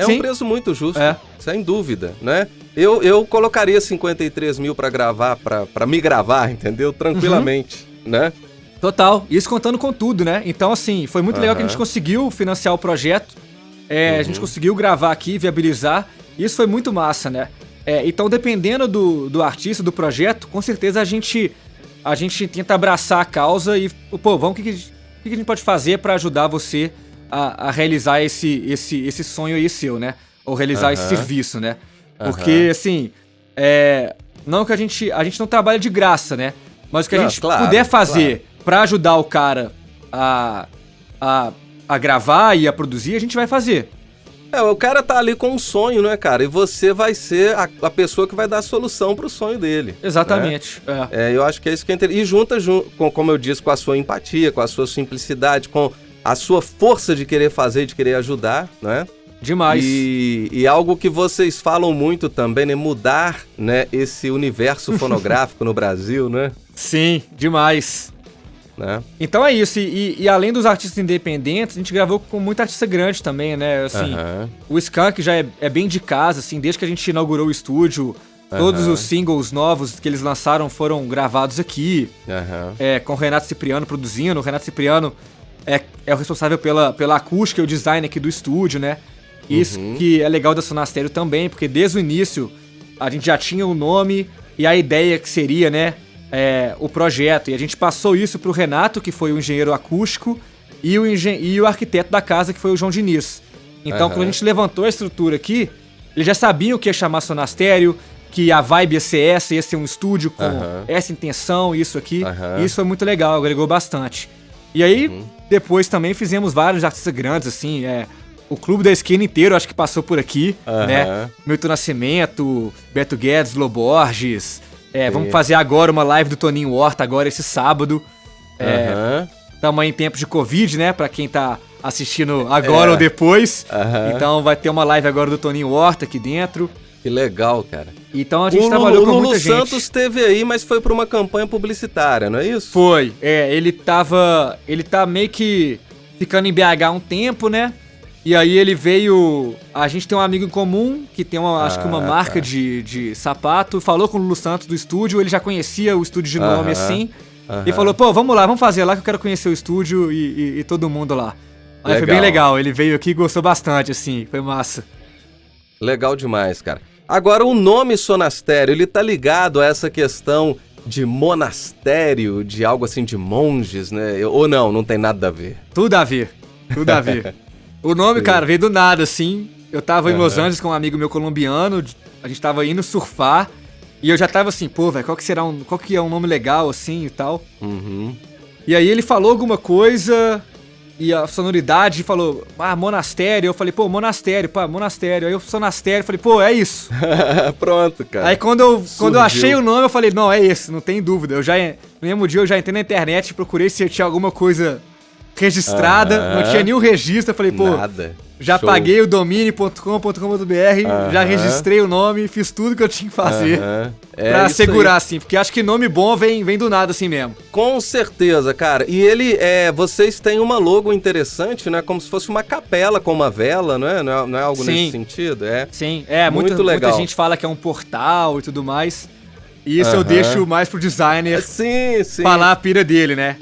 um preço muito justo, sem dúvida, né? Eu colocaria 53 mil pra gravar, pra me gravar, entendeu? Tranquilamente, né? Total, isso contando com tudo, né? Então, assim, foi muito legal que a gente conseguiu financiar o projeto, a gente conseguiu gravar aqui, viabilizar, isso foi muito massa, né? Então, dependendo do artista, do projeto, com certeza a gente tenta abraçar a causa e, vamos, o que a gente pode fazer pra ajudar você a realizar esse sonho aí seu, né? Ou realizar esse serviço, né? Porque, assim, não que a gente não trabalha de graça, né? Mas o que a gente puder fazer pra ajudar o cara a a gravar e a produzir, a gente vai fazer. O cara tá ali com um sonho, né, cara? E você vai ser a pessoa que vai dar a solução pro sonho dele. Exatamente. Né? Eu acho que é isso que é interessante. E junta, como eu disse, com a sua empatia, com a sua simplicidade, com a sua força de querer fazer, de querer ajudar, né? Demais. E algo que vocês falam muito também, né? Mudar, né, esse universo fonográfico no Brasil, né? Sim, demais. Né? Então é isso, e além dos artistas independentes, a gente gravou com muita artista grande também, né, assim, o Skank já é bem de casa, assim, desde que a gente inaugurou o estúdio, todos os singles novos que eles lançaram foram gravados aqui, com o Renato Cipriano produzindo. O Renato Cipriano é o responsável pela acústica e o design aqui do estúdio, né, isso que é legal da Sonastério também, porque desde o início a gente já tinha o nome e a ideia que seria, né, o projeto, e a gente passou isso pro Renato, que foi o engenheiro acústico, e o arquiteto da casa, que foi o João Diniz. Então, quando a gente levantou a estrutura aqui, eles já sabiam que ia chamar Sonastério, que a vibe ia ser essa, ia ser um estúdio com essa intenção, isso aqui. E isso foi muito legal, agregou bastante. E aí, depois também fizemos vários artistas grandes, assim, o Clube da Esquina inteiro acho que passou por aqui, né? Milton Nascimento, Beto Guedes, Loborges. Vamos fazer agora uma live do Toninho Horta, agora esse sábado. Estamos aí em tempos de Covid, né? Pra quem tá assistindo agora ou depois. Então vai ter uma live agora do Toninho Horta aqui dentro. Que legal, cara. Então a gente trabalhou com muita gente. O Lulu Santos esteve aí, mas foi pra uma campanha publicitária, não é isso? Foi. Ele tá meio que ficando em BH há um tempo, né? E aí ele veio... A gente tem um amigo em comum, que tem acho que uma marca de sapato, falou com o Lulu Santos do estúdio, ele já conhecia o estúdio de nome assim, e falou, pô, vamos lá, vamos fazer lá que eu quero conhecer o estúdio e todo mundo lá. Aí foi bem legal, ele veio aqui e gostou bastante, assim, foi massa. Legal demais, cara. Agora, o nome Sonastério, ele tá ligado a essa questão de monastério, de algo assim, de monges, né? Ou não tem nada a ver? Tudo a ver, tudo a ver. O nome, cara, veio do nada, assim. Eu tava em Los Angeles com um amigo meu colombiano, a gente tava indo surfar, e eu já tava assim, pô, velho, qual que é um nome legal, assim, e tal. E aí ele falou alguma coisa, e a sonoridade falou, monastério. Eu falei, pô, monastério. Aí eu Sonastério, falei, pô, é isso. Pronto, cara. Aí quando eu achei o nome, eu falei, não, é esse, não tem dúvida. No mesmo dia eu já entrei na internet, procurei se tinha alguma coisa registrada, não tinha nenhum registro, eu falei, pô, já paguei o domínio.com.br, já registrei o nome, fiz tudo que eu tinha que fazer pra assegurar, assim, porque acho que nome bom vem do nada assim mesmo. Com certeza, cara. E vocês têm uma logo interessante, né? Como se fosse uma capela com uma vela, não é? Não é algo nesse sentido? Sim, muito legal. Muita gente fala que é um portal e tudo mais, e isso eu deixo mais pro designer falar a pira dele, né?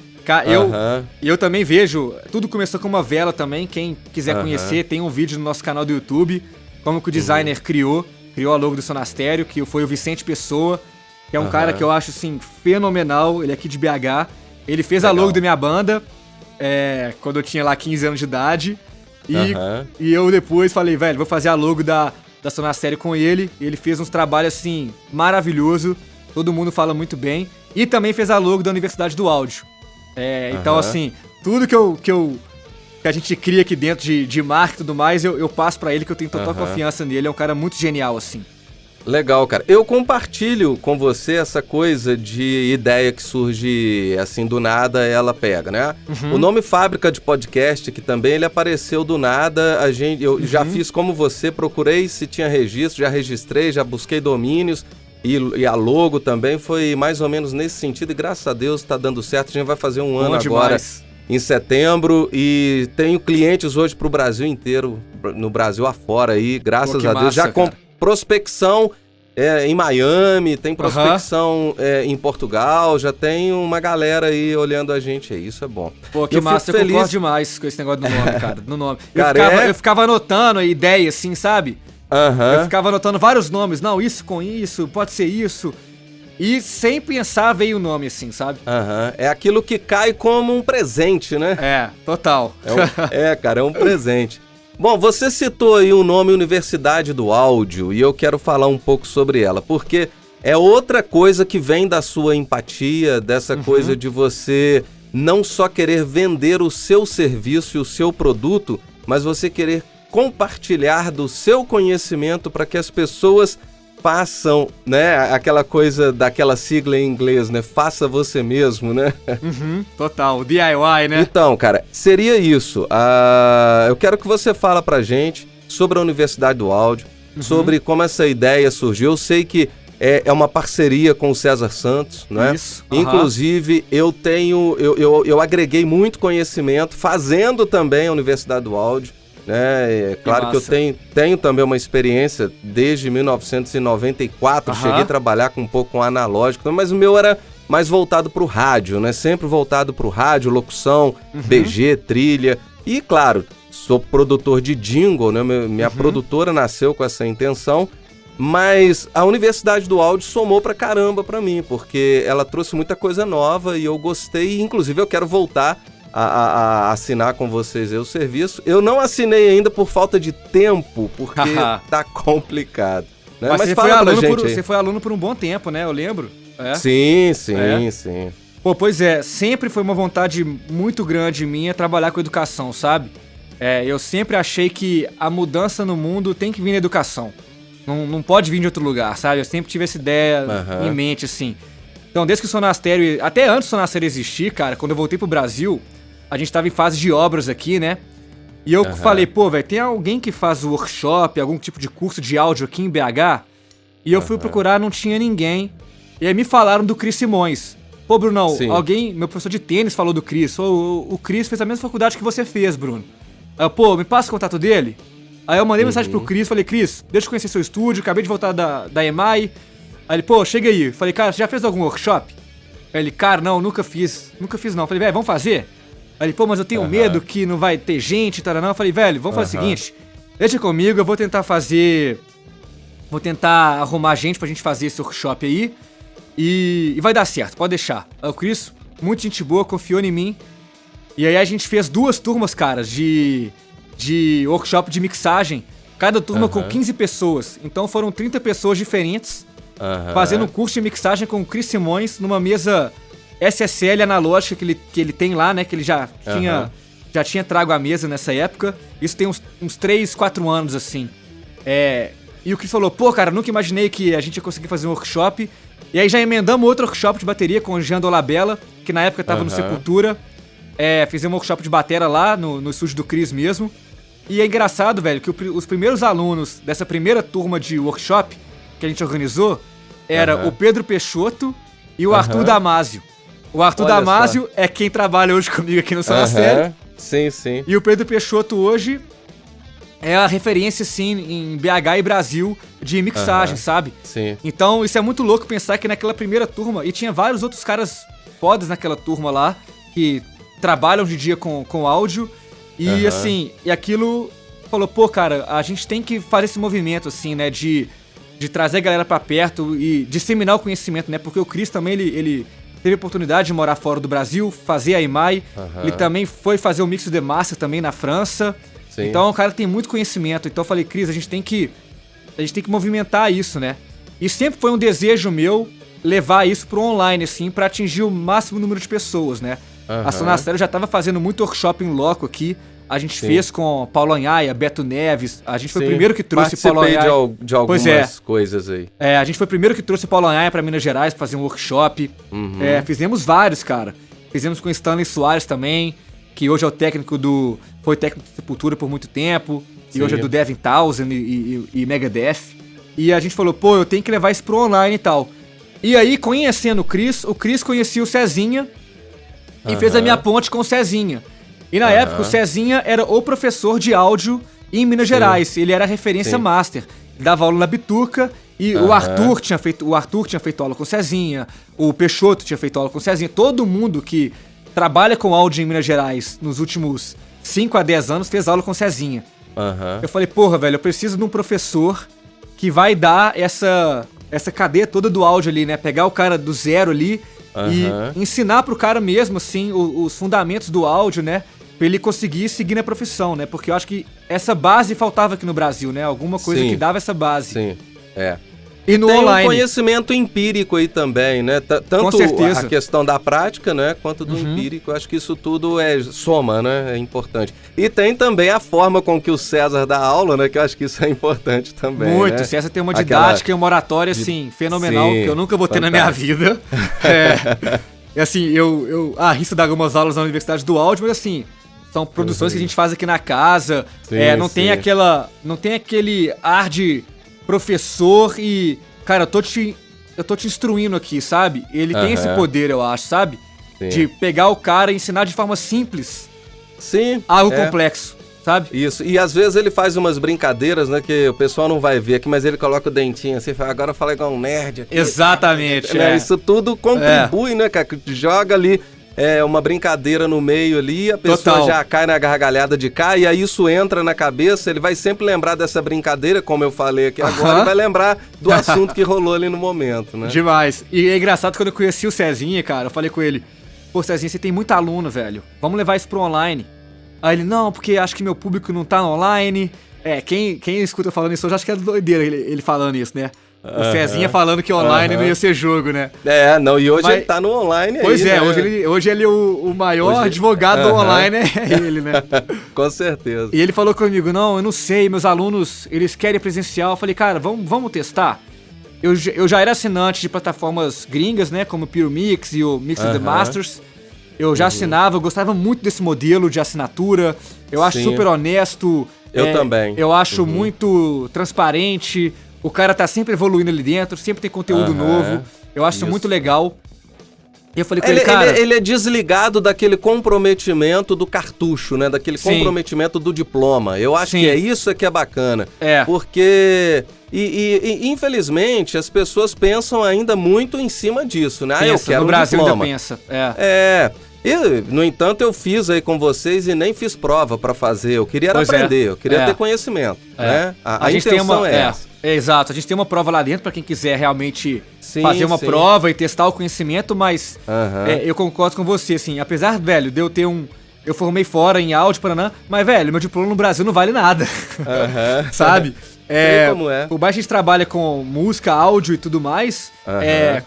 Eu também vejo, tudo começou com uma vela também, quem quiser conhecer, tem um vídeo no nosso canal do YouTube, como que o designer criou a logo do Sonastério, que foi o Vicente Pessoa, que é um cara que eu acho, assim, fenomenal, ele é aqui de BH, ele fez a logo da minha banda, quando eu tinha lá 15 anos de idade, e eu depois falei, velho, vou fazer a logo da Sonastério com ele, e ele fez uns trabalhos, assim, maravilhoso, todo mundo fala muito bem, e também fez a logo da Universidade do Áudio. Então, assim, tudo que a gente cria aqui dentro de marca e tudo mais, eu passo pra ele, que eu tenho total confiança nele. É um cara muito genial, assim. Legal, cara. Eu compartilho com você essa coisa de ideia que surge, assim, do nada, ela pega, né? O nome Fábrica de Podcast, que também ele apareceu do nada, eu já fiz como você, procurei se tinha registro, já registrei, já busquei domínios. E a logo também foi mais ou menos nesse sentido, e graças a Deus tá dando certo. A gente vai fazer um ano agora em setembro, e tenho clientes hoje pro Brasil inteiro, no Brasil afora aí, graças a Deus. Massa, já com prospecção em Miami, tem prospecção em Portugal, já tem uma galera aí olhando a gente aí, isso é bom. Pô, que massa, eu concordo demais com esse negócio do nome, cara, no nome. Eu ficava anotando a ideia, assim, sabe? Eu ficava anotando vários nomes, não, isso com isso, pode ser isso. E sem pensar veio o nome, assim, sabe? É aquilo que cai como um presente, né? Total. Cara, é um presente. Bom, você citou aí o nome Universidade do Áudio, e eu quero falar um pouco sobre ela, porque é outra coisa que vem da sua empatia, dessa coisa de você não só querer vender o seu serviço e o seu produto, mas você querer compartilhar do seu conhecimento para que as pessoas façam, né, aquela coisa daquela sigla em inglês, né, faça você mesmo, né? Total, DIY, né? Então, cara, seria isso. Eu quero que você fala pra gente sobre a Universidade do Áudio, sobre como essa ideia surgiu. Eu sei que é uma parceria com o César Santos, né? Isso. Inclusive, eu agreguei muito conhecimento fazendo também a Universidade do Áudio, né? É claro que eu tenho também uma experiência desde 1994, cheguei a trabalhar um pouco com analógico, mas o meu era mais voltado para o rádio, né? Sempre voltado para o rádio, locução, BG, trilha. E, claro, sou produtor de jingle, né? Minha produtora nasceu com essa intenção, mas a Universidade do Áudio somou pra caramba pra mim, porque ela trouxe muita coisa nova e eu gostei. Inclusive, eu quero voltar a assinar com vocês aí o serviço. Eu não assinei ainda por falta de tempo, porque tá complicado. Né? Mas fala pra gente aí. Você foi aluno por um bom tempo, né? Eu lembro. É. Sim. Pô, pois é, sempre foi uma vontade muito grande minha trabalhar com educação, sabe? Eu sempre achei que a mudança no mundo tem que vir na educação. Não pode vir de outro lugar, sabe? Eu sempre tive essa ideia em mente, assim. Então, desde que o Sonastério, até antes do Sonastério existir, cara, quando eu voltei pro Brasil, a gente tava em fase de obras aqui, né? E eu falei, pô, velho, tem alguém que faz workshop, algum tipo de curso de áudio aqui em BH? E eu fui procurar, não tinha ninguém. E aí me falaram do Cris Simões. Pô, Brunão, meu professor de tênis falou do Cris. O Cris fez a mesma faculdade que você fez, Bruno. Aí eu, pô, me passa o contato dele? Aí eu mandei mensagem pro Cris, falei, Cris, deixa eu conhecer seu estúdio, acabei de voltar da EMAI. Aí ele, pô, chega aí. Falei, cara, você já fez algum workshop? Aí ele, cara, não, nunca fiz não. Falei, velho, vamos fazer? Aí ele, pô, mas eu tenho medo que não vai ter gente, tal, não. Eu falei, velho, vamos fazer o seguinte, deixa comigo, eu vou tentar arrumar gente pra gente fazer esse workshop aí e vai dar certo, pode deixar. Aí o Cris, muito gente boa, confiou em mim. E aí a gente fez 2 turmas, cara, de workshop de mixagem, cada turma com 15 pessoas. Então foram 30 pessoas diferentes fazendo um curso de mixagem com o Cris Simões numa mesa SSL analógica que ele tem lá, né? Que ele já tinha trago a mesa nessa época. Isso tem uns 3, 4 anos, assim. E o Cris falou, pô, cara, nunca imaginei que a gente ia conseguir fazer um workshop. E aí já emendamos outro workshop de bateria com o Jean Dolabella, que na época tava no Sepultura. Fizemos um workshop de batera lá no estúdio do Cris mesmo. E é engraçado, velho, que os primeiros alunos dessa primeira turma de workshop que a gente organizou era o Pedro Peixoto e o Arthur Damasio. O Arthur Damasio é quem trabalha hoje comigo aqui no Sonastério. Sim. E o Pedro Peixoto hoje é a referência, sim, em BH e Brasil de mixagem, sabe? Sim. Então, isso é muito louco pensar que naquela primeira turma, e tinha vários outros caras fodas naquela turma lá, que trabalham hoje em dia com áudio, e assim, e aquilo falou, pô, cara, a gente tem que fazer esse movimento, assim, né, de trazer a galera pra perto e disseminar o conhecimento, né, porque o Cris também, ele teve a oportunidade de morar fora do Brasil, fazer a EMAI, ele também foi fazer o Mix de Master também na França. Sim. Então o cara tem muito conhecimento. Então eu falei, Cris, a gente tem que movimentar isso, né? E sempre foi um desejo meu levar isso pro online, assim, pra atingir o máximo número de pessoas, né? A Sonastério já tava fazendo muito workshop em loco aqui. A gente fez com Paulo Anhaia, Beto Neves. A gente foi o primeiro que trouxe Paulo Anhaia. De algumas coisas aí. A gente foi o primeiro que trouxe Paulo Anhaia pra Minas Gerais pra fazer um workshop. Fizemos vários, cara. Fizemos com Stanley Soares também, que hoje é o técnico foi técnico de Sepultura por muito tempo. E hoje é do Devin Townsend e Megadeth. E a gente falou, pô, eu tenho que levar isso pro online e tal. E aí, conhecendo o Cris conhecia o Cezinha e fez a minha ponte com o Cezinha. E na época o Cezinha era o professor de áudio em Minas Gerais. Ele era a referência master. Ele dava aula na Bituca e o Arthur tinha feito aula com o Cezinha, o Peixoto tinha feito aula com o Cezinha. Todo mundo que trabalha com áudio em Minas Gerais nos últimos 5 a 10 anos fez aula com o Cezinha. Eu falei, porra, velho, eu preciso de um professor que vai dar essa cadeia toda do áudio ali, né? Pegar o cara do zero ali e ensinar pro cara mesmo, assim, os fundamentos do áudio, né? Pra ele conseguir seguir na profissão, né? Porque eu acho que essa base faltava aqui no Brasil, né? Alguma coisa que dava essa base. Sim, E no tem online. um conhecimento empírico aí também, né? Tanto certeza. a questão da prática, né? Quanto do empírico. Eu acho que isso tudo soma, né? É importante. E tem também a forma com que o César dá aula, né? Que eu acho que isso é importante também, Muito. né? O César tem uma didática e uma oratória, assim, fenomenal, que eu nunca vou ter na minha vida. E assim, eu arrisco dar algumas aulas na Universidade do Áudio, mas assim, são produções que a gente faz aqui na casa. Não tem aquele ar de professor e, cara, eu tô te instruindo aqui, sabe? Ele tem esse poder, eu acho, sabe? Sim. De pegar o cara e ensinar de forma simples algo complexo, sabe? Isso, e às vezes ele faz umas brincadeiras, né, que o pessoal não vai ver aqui, mas ele coloca o dentinho assim, fala, agora fala igual um nerd aqui. Exatamente, Isso tudo contribui, né, cara, joga ali uma brincadeira no meio ali, a pessoa já cai na gargalhada de cá, e aí isso entra na cabeça, ele vai sempre lembrar dessa brincadeira, como eu falei aqui agora, e vai lembrar do assunto que rolou ali no momento, né? Demais. E é engraçado, quando eu conheci o Cezinha, cara, eu falei com ele, pô, Cezinha, você tem muito aluno, velho, vamos levar isso pro online. Aí ele, não, porque acho que meu público não tá no online. Quem escuta eu falando isso, eu já acho que é doideira ele falando isso, né? O Cezinha falando que online não ia ser jogo, né? E hoje ele tá no online aí, pois né? Hoje ele é o maior advogado do online, é ele, né? Com certeza. E ele falou comigo, não, eu não sei, meus alunos, eles querem presencial. Eu falei, cara, vamos testar? Eu já era assinante de plataformas gringas, né? Como o PureMix e o Mix the Masters. Eu já assinava, eu gostava muito desse modelo de assinatura. Eu acho super honesto. Eu também. Eu acho muito transparente. O cara tá sempre evoluindo ali dentro, sempre tem conteúdo novo. Eu acho isso muito legal. E eu falei com ele, cara... Ele é desligado daquele comprometimento do cartucho, né? Daquele comprometimento do diploma. Eu acho que é isso que é bacana. Porque... E infelizmente as pessoas pensam ainda muito em cima disso, né? Eu quero no Brasil diploma. ainda pensa. E, no entanto, eu fiz aí com vocês e nem fiz prova pra fazer. Eu queria aprender, eu queria ter conhecimento, né? A gente intenção tem essa. Exato, a gente tem uma prova lá dentro pra quem quiser realmente fazer uma prova e testar o conhecimento, mas eu concordo com você, assim, apesar, velho, de eu ter eu formei fora em áudio, Paraná, mas, velho, meu diploma no Brasil não vale nada, sabe? Como é. Por mais que a gente trabalha com música, áudio e tudo mais,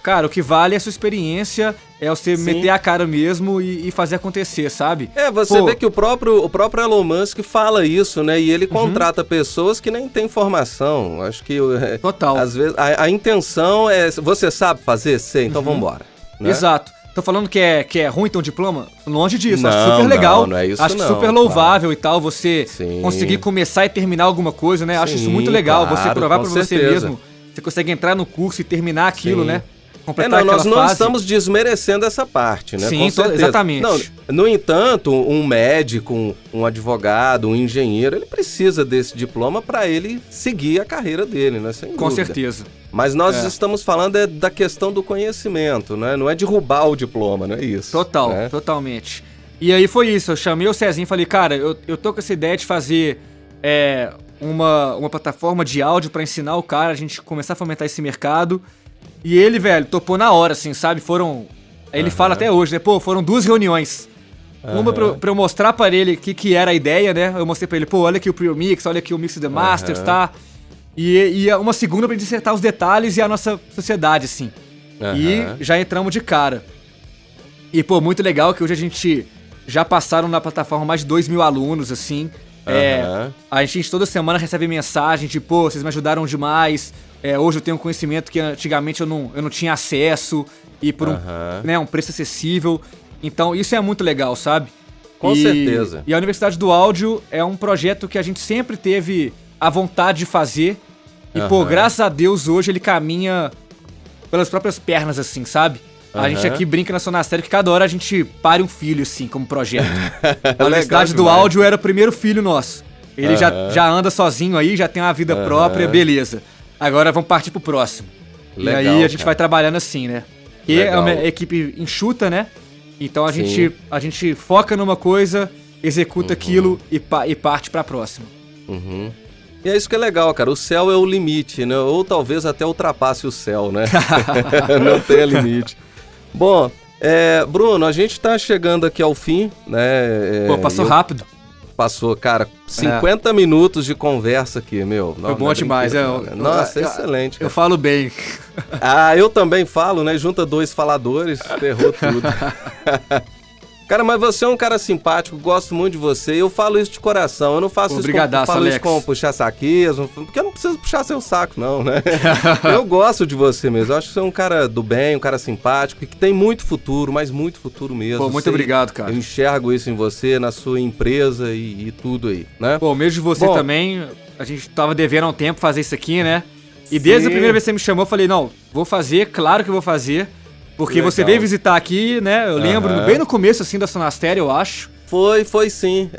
cara, o que vale é a sua experiência, é você meter a cara mesmo e fazer acontecer, sabe? Você vê que o próprio Elon Musk fala isso, né? E ele contrata pessoas que nem têm formação. Acho que... Total. Às vezes, a intenção é... Você sabe fazer? Sei, então vambora. Né? Exato. Tô falando que é ruim ter um diploma? Longe disso, acho super legal. Não é isso, acho super louvável e tal, você conseguir começar e terminar alguma coisa, né? Acho isso muito legal, você provar pra você mesmo. Você consegue entrar no curso e terminar aquilo, né? Completar nós não fase. estamos desmerecendo essa parte, né? Sim, exatamente. Não, no entanto, um médico, um advogado, um engenheiro, ele precisa desse diploma para ele seguir a carreira dele, né? Sem dúvida. Com certeza. Mas nós estamos falando da questão do conhecimento, né? Não é de roubar o diploma, não é isso? Total, né? Totalmente. E aí foi isso, eu chamei o Cezinho e falei, cara, eu tô com essa ideia de fazer uma plataforma de áudio para ensinar o cara, a gente começar a fomentar esse mercado. E ele, velho, topou na hora, assim, sabe? Ele fala até hoje, né? Pô, foram 2 reuniões. Uma pra eu mostrar pra ele o que era a ideia, né? Eu mostrei pra ele, pô, olha aqui o PureMix, olha aqui o Mix the Masters, tá? E uma segunda pra ele dissertar os detalhes e a nossa sociedade, assim. E já entramos de cara. E, pô, muito legal que hoje a gente já passaram na plataforma mais de 2.000 alunos, assim. A gente toda semana recebe mensagem de, pô, vocês me ajudaram demais. Hoje eu tenho um conhecimento que antigamente eu não tinha acesso e por um preço acessível. Então isso é muito legal, sabe? Com certeza. E a Universidade do Áudio é um projeto que a gente sempre teve a vontade de fazer. E, pô, graças a Deus hoje ele caminha pelas próprias pernas, assim, sabe? A gente aqui brinca na Sonastério que cada hora a gente pare um filho, assim, como projeto. A Universidade do Áudio era o primeiro filho nosso. Ele já anda sozinho aí, já tem uma vida própria, beleza. Agora vamos partir pro próximo. Legal, e aí a gente vai trabalhando assim, né? Que é uma equipe enxuta, né? Então a gente foca numa coisa, executa aquilo e parte pra próxima. E é isso que é legal, cara. O céu é o limite, né? Ou talvez até ultrapasse o céu, né? Não tem limite. Bom, Bruno, a gente tá chegando aqui ao fim, né? Pô, passou rápido. passou, cara, 50 minutos de conversa aqui, meu. Foi bom demais. Nossa, excelente. Eu falo bem. Eu também falo, né? Junta 2 faladores, ferrou tudo. Cara, mas você é um cara simpático, gosto muito de você. Eu falo isso de coração. Eu não faço isso com puxar saquismo, porque eu não preciso puxar seu saco, não, né? Eu gosto de você mesmo. Eu acho que você é um cara do bem, um cara simpático, que tem muito futuro, mas muito futuro mesmo. Pô, muito obrigado, cara. Eu enxergo isso em você, na sua empresa e tudo aí, né? Pô, mesmo de você também, a gente tava devendo há um tempo fazer isso aqui, né? E desde a primeira vez que você me chamou, eu falei, não, vou fazer, claro que eu vou fazer. Porque você veio visitar aqui, né? Eu lembro, bem no começo, assim, da Sonastério, eu acho. Foi sim,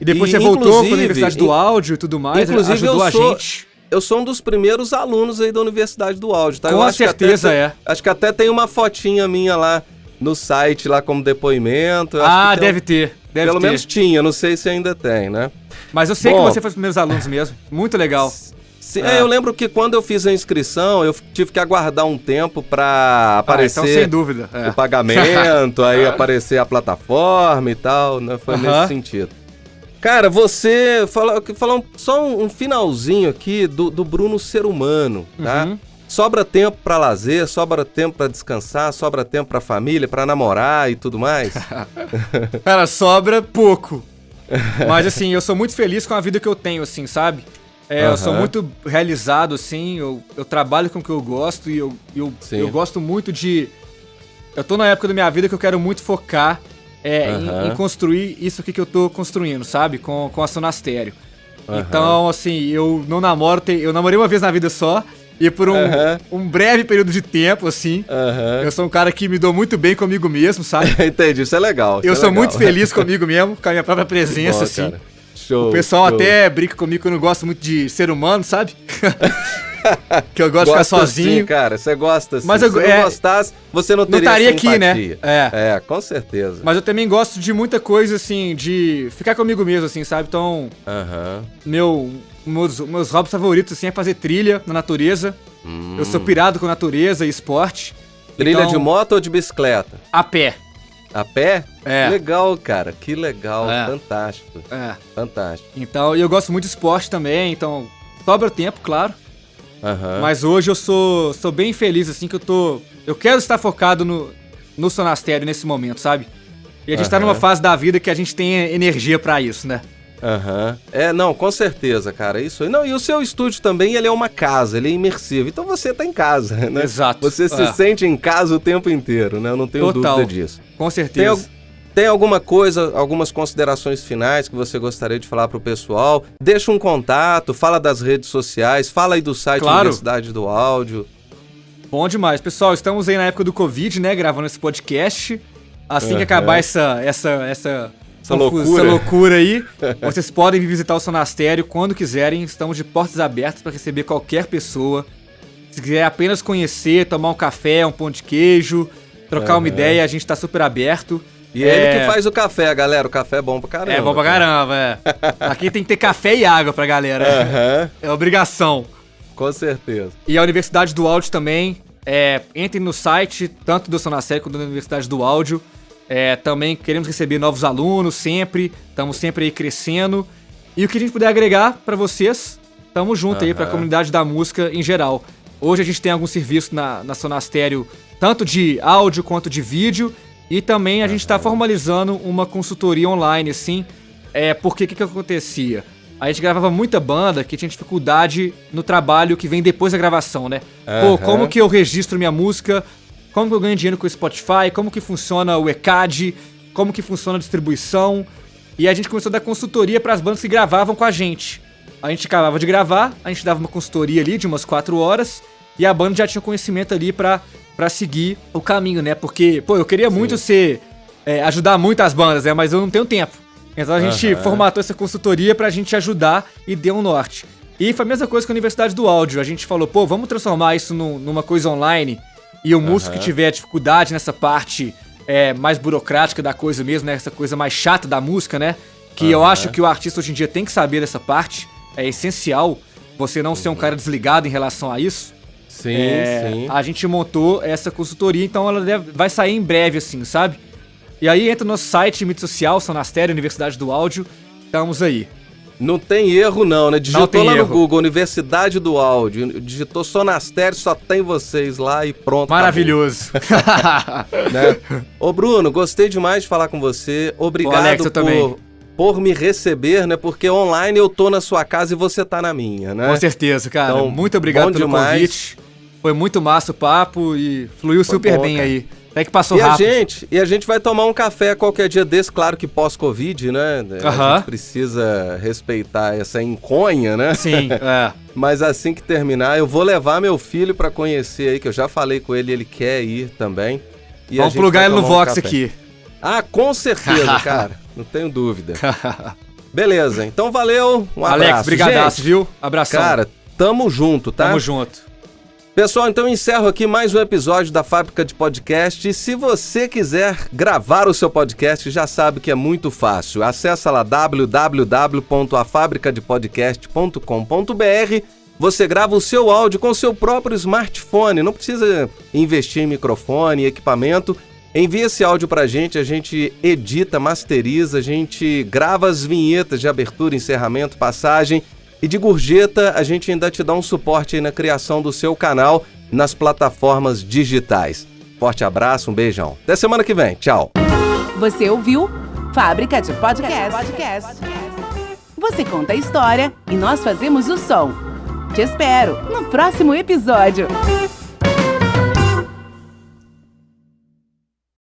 E depois você voltou para a Universidade do Áudio e tudo mais, ajudou a gente. Eu sou um dos primeiros alunos aí da Universidade do Áudio, tá? Com certeza Acho que até tem uma fotinha minha lá no site, lá como depoimento. Deve ter. Pelo menos tinha, não sei se ainda tem, né? Mas eu sei que você foi os primeiros alunos mesmo. Muito legal. Sim, eu lembro que quando eu fiz a inscrição, eu tive que aguardar um tempo pra aparecer então, sem dúvida. o pagamento, aí aparecer a plataforma e tal, né? Foi nesse sentido. Cara, você falou só um finalzinho aqui do Bruno ser humano, tá? Sobra tempo pra lazer, sobra tempo pra descansar, sobra tempo pra família, pra namorar e tudo mais? Cara, sobra pouco. Mas assim, eu sou muito feliz com a vida que eu tenho, assim, sabe? Eu sou muito realizado, assim, eu trabalho com o que eu gosto e eu gosto muito de... Eu tô na época da minha vida que eu quero muito focar em construir isso aqui que eu tô construindo, sabe? Com a Sonastério. Então, assim, eu não namoro... Eu namorei uma vez na vida só e por um breve período de tempo, assim. Eu sou um cara que me dou muito bem comigo mesmo, sabe? Entendi, isso é legal. Eu sou muito feliz comigo mesmo, com a minha própria presença, assim. Cara. Show, o pessoal até brinca comigo que eu não gosto muito de ser humano, sabe? Que eu gosto de ficar sozinho. Sim, cara, você gosta sim. Mas se não gostasse, você não teria estaria aqui, né? Com certeza. Mas eu também gosto de muita coisa, assim, de ficar comigo mesmo, assim, sabe? Então, meus hobbies favoritos, assim, é fazer trilha na natureza. Eu sou pirado com natureza e esporte. Trilha de moto ou de bicicleta? A pé. A pé? Legal, cara. Que legal. Fantástico. Fantástico. Então, eu gosto muito de esporte também, então sobra tempo, claro. Mas hoje eu sou bem feliz, assim, que eu quero estar focado no Sonastério nesse momento, sabe? E a gente tá numa fase da vida que a gente tem energia pra isso, né? Não, com certeza, cara. Isso aí. Não, e o seu estúdio também, ele é uma casa, ele é imersivo. Então você tá em casa, né? Exato. Você se sente em casa o tempo inteiro, né? Eu não tenho dúvida disso. Com certeza. Tem alguma coisa, algumas considerações finais que você gostaria de falar pro pessoal? Deixa um contato, fala das redes sociais, fala aí do site da Universidade do Áudio. Bom demais. Pessoal, estamos aí na época do Covid, né? Gravando esse podcast. Assim que acabar essa loucura aí, vocês podem vir visitar o Sonastério quando quiserem. Estamos de portas abertas para receber qualquer pessoa. Se quiser apenas conhecer, tomar um café, um pão de queijo, trocar uma ideia, a gente tá super aberto. E ele que faz o café, galera. O café é bom pra caramba. É bom pra caramba, Aqui tem que ter café e água pra galera. É obrigação. Com certeza. E a Universidade do Áudio também. Entrem no site, tanto do Sonastério quanto da Universidade do Áudio. Também queremos receber novos alunos sempre. Estamos sempre aí crescendo. E o que a gente puder agregar pra vocês, tamo junto aí pra comunidade da música em geral. Hoje a gente tem algum serviço na Sonastério, tanto de áudio quanto de vídeo. E também a gente tá formalizando uma consultoria online, assim. Porque o que acontecia? A gente gravava muita banda que tinha dificuldade no trabalho que vem depois da gravação, né? Pô, como que eu registro minha música? Como que eu ganho dinheiro com o Spotify? Como que funciona o ECAD? Como que funciona a distribuição? E a gente começou a dar consultoria para as bandas que gravavam com a gente. A gente acabava de gravar, a gente dava uma consultoria ali de umas 4 horas e a banda já tinha conhecimento ali pra seguir o caminho, né? Porque, pô, eu queria muito ajudar muito as bandas, né? Mas eu não tenho tempo. Então a gente formatou essa consultoria pra gente ajudar e deu um norte. E foi a mesma coisa com a Universidade do Áudio. A gente falou, pô, vamos transformar isso numa coisa online. E o músico que tiver dificuldade nessa parte mais burocrática da coisa mesmo, né? Essa coisa mais chata da música, né? Que eu acho que o artista hoje em dia tem que saber dessa parte. É essencial você não ser um cara desligado em relação a isso. Sim. A gente montou essa consultoria, então ela vai sair em breve, assim, sabe? E aí entra no nosso site, mídia social, Sonastério, Universidade do Áudio. Estamos aí. Não tem erro não, né? Digitou lá erro. no Google, Universidade do Áudio, digitou Sonastério, só tem vocês lá e pronto. Maravilhoso. Né? Ô Bruno, gostei demais de falar com você. Obrigado, Alex, eu também. por me receber, né? Porque online eu tô na sua casa e você tá na minha, né? Com certeza, cara. Então, muito obrigado pelo convite. Foi muito massa o papo e fluiu super bem cara. Aí. Até que passou rápido. E a gente vai tomar um café qualquer dia desse, claro que pós-Covid, né? A gente precisa respeitar essa enconha, né? Sim, é. Mas assim que terminar, eu vou levar meu filho pra conhecer aí, que eu já falei com ele, ele quer ir também. E vamos plugar ele no Vox aqui. Ah, com certeza, cara. Não tenho dúvida. Beleza, então valeu, um abraço. Alex, brigadaço, viu? Abração. Cara, tamo junto, tá? Tamo junto. Pessoal, então eu encerro aqui mais um episódio da Fábrica de Podcast. E se você quiser gravar o seu podcast, já sabe que é muito fácil. Acesse lá www.afabricadepodcast.com.br. Você grava o seu áudio com o seu próprio smartphone. Não precisa investir em microfone e equipamento. Envia esse áudio pra gente, a gente edita, masteriza, a gente grava as vinhetas de abertura, encerramento, passagem. E de gorjeta, a gente ainda te dá um suporte aí na criação do seu canal nas plataformas digitais. Forte abraço, um beijão. Até semana que vem. Tchau. Você ouviu Fábrica de Podcast. Você conta a história e nós fazemos o som. Te espero no próximo episódio.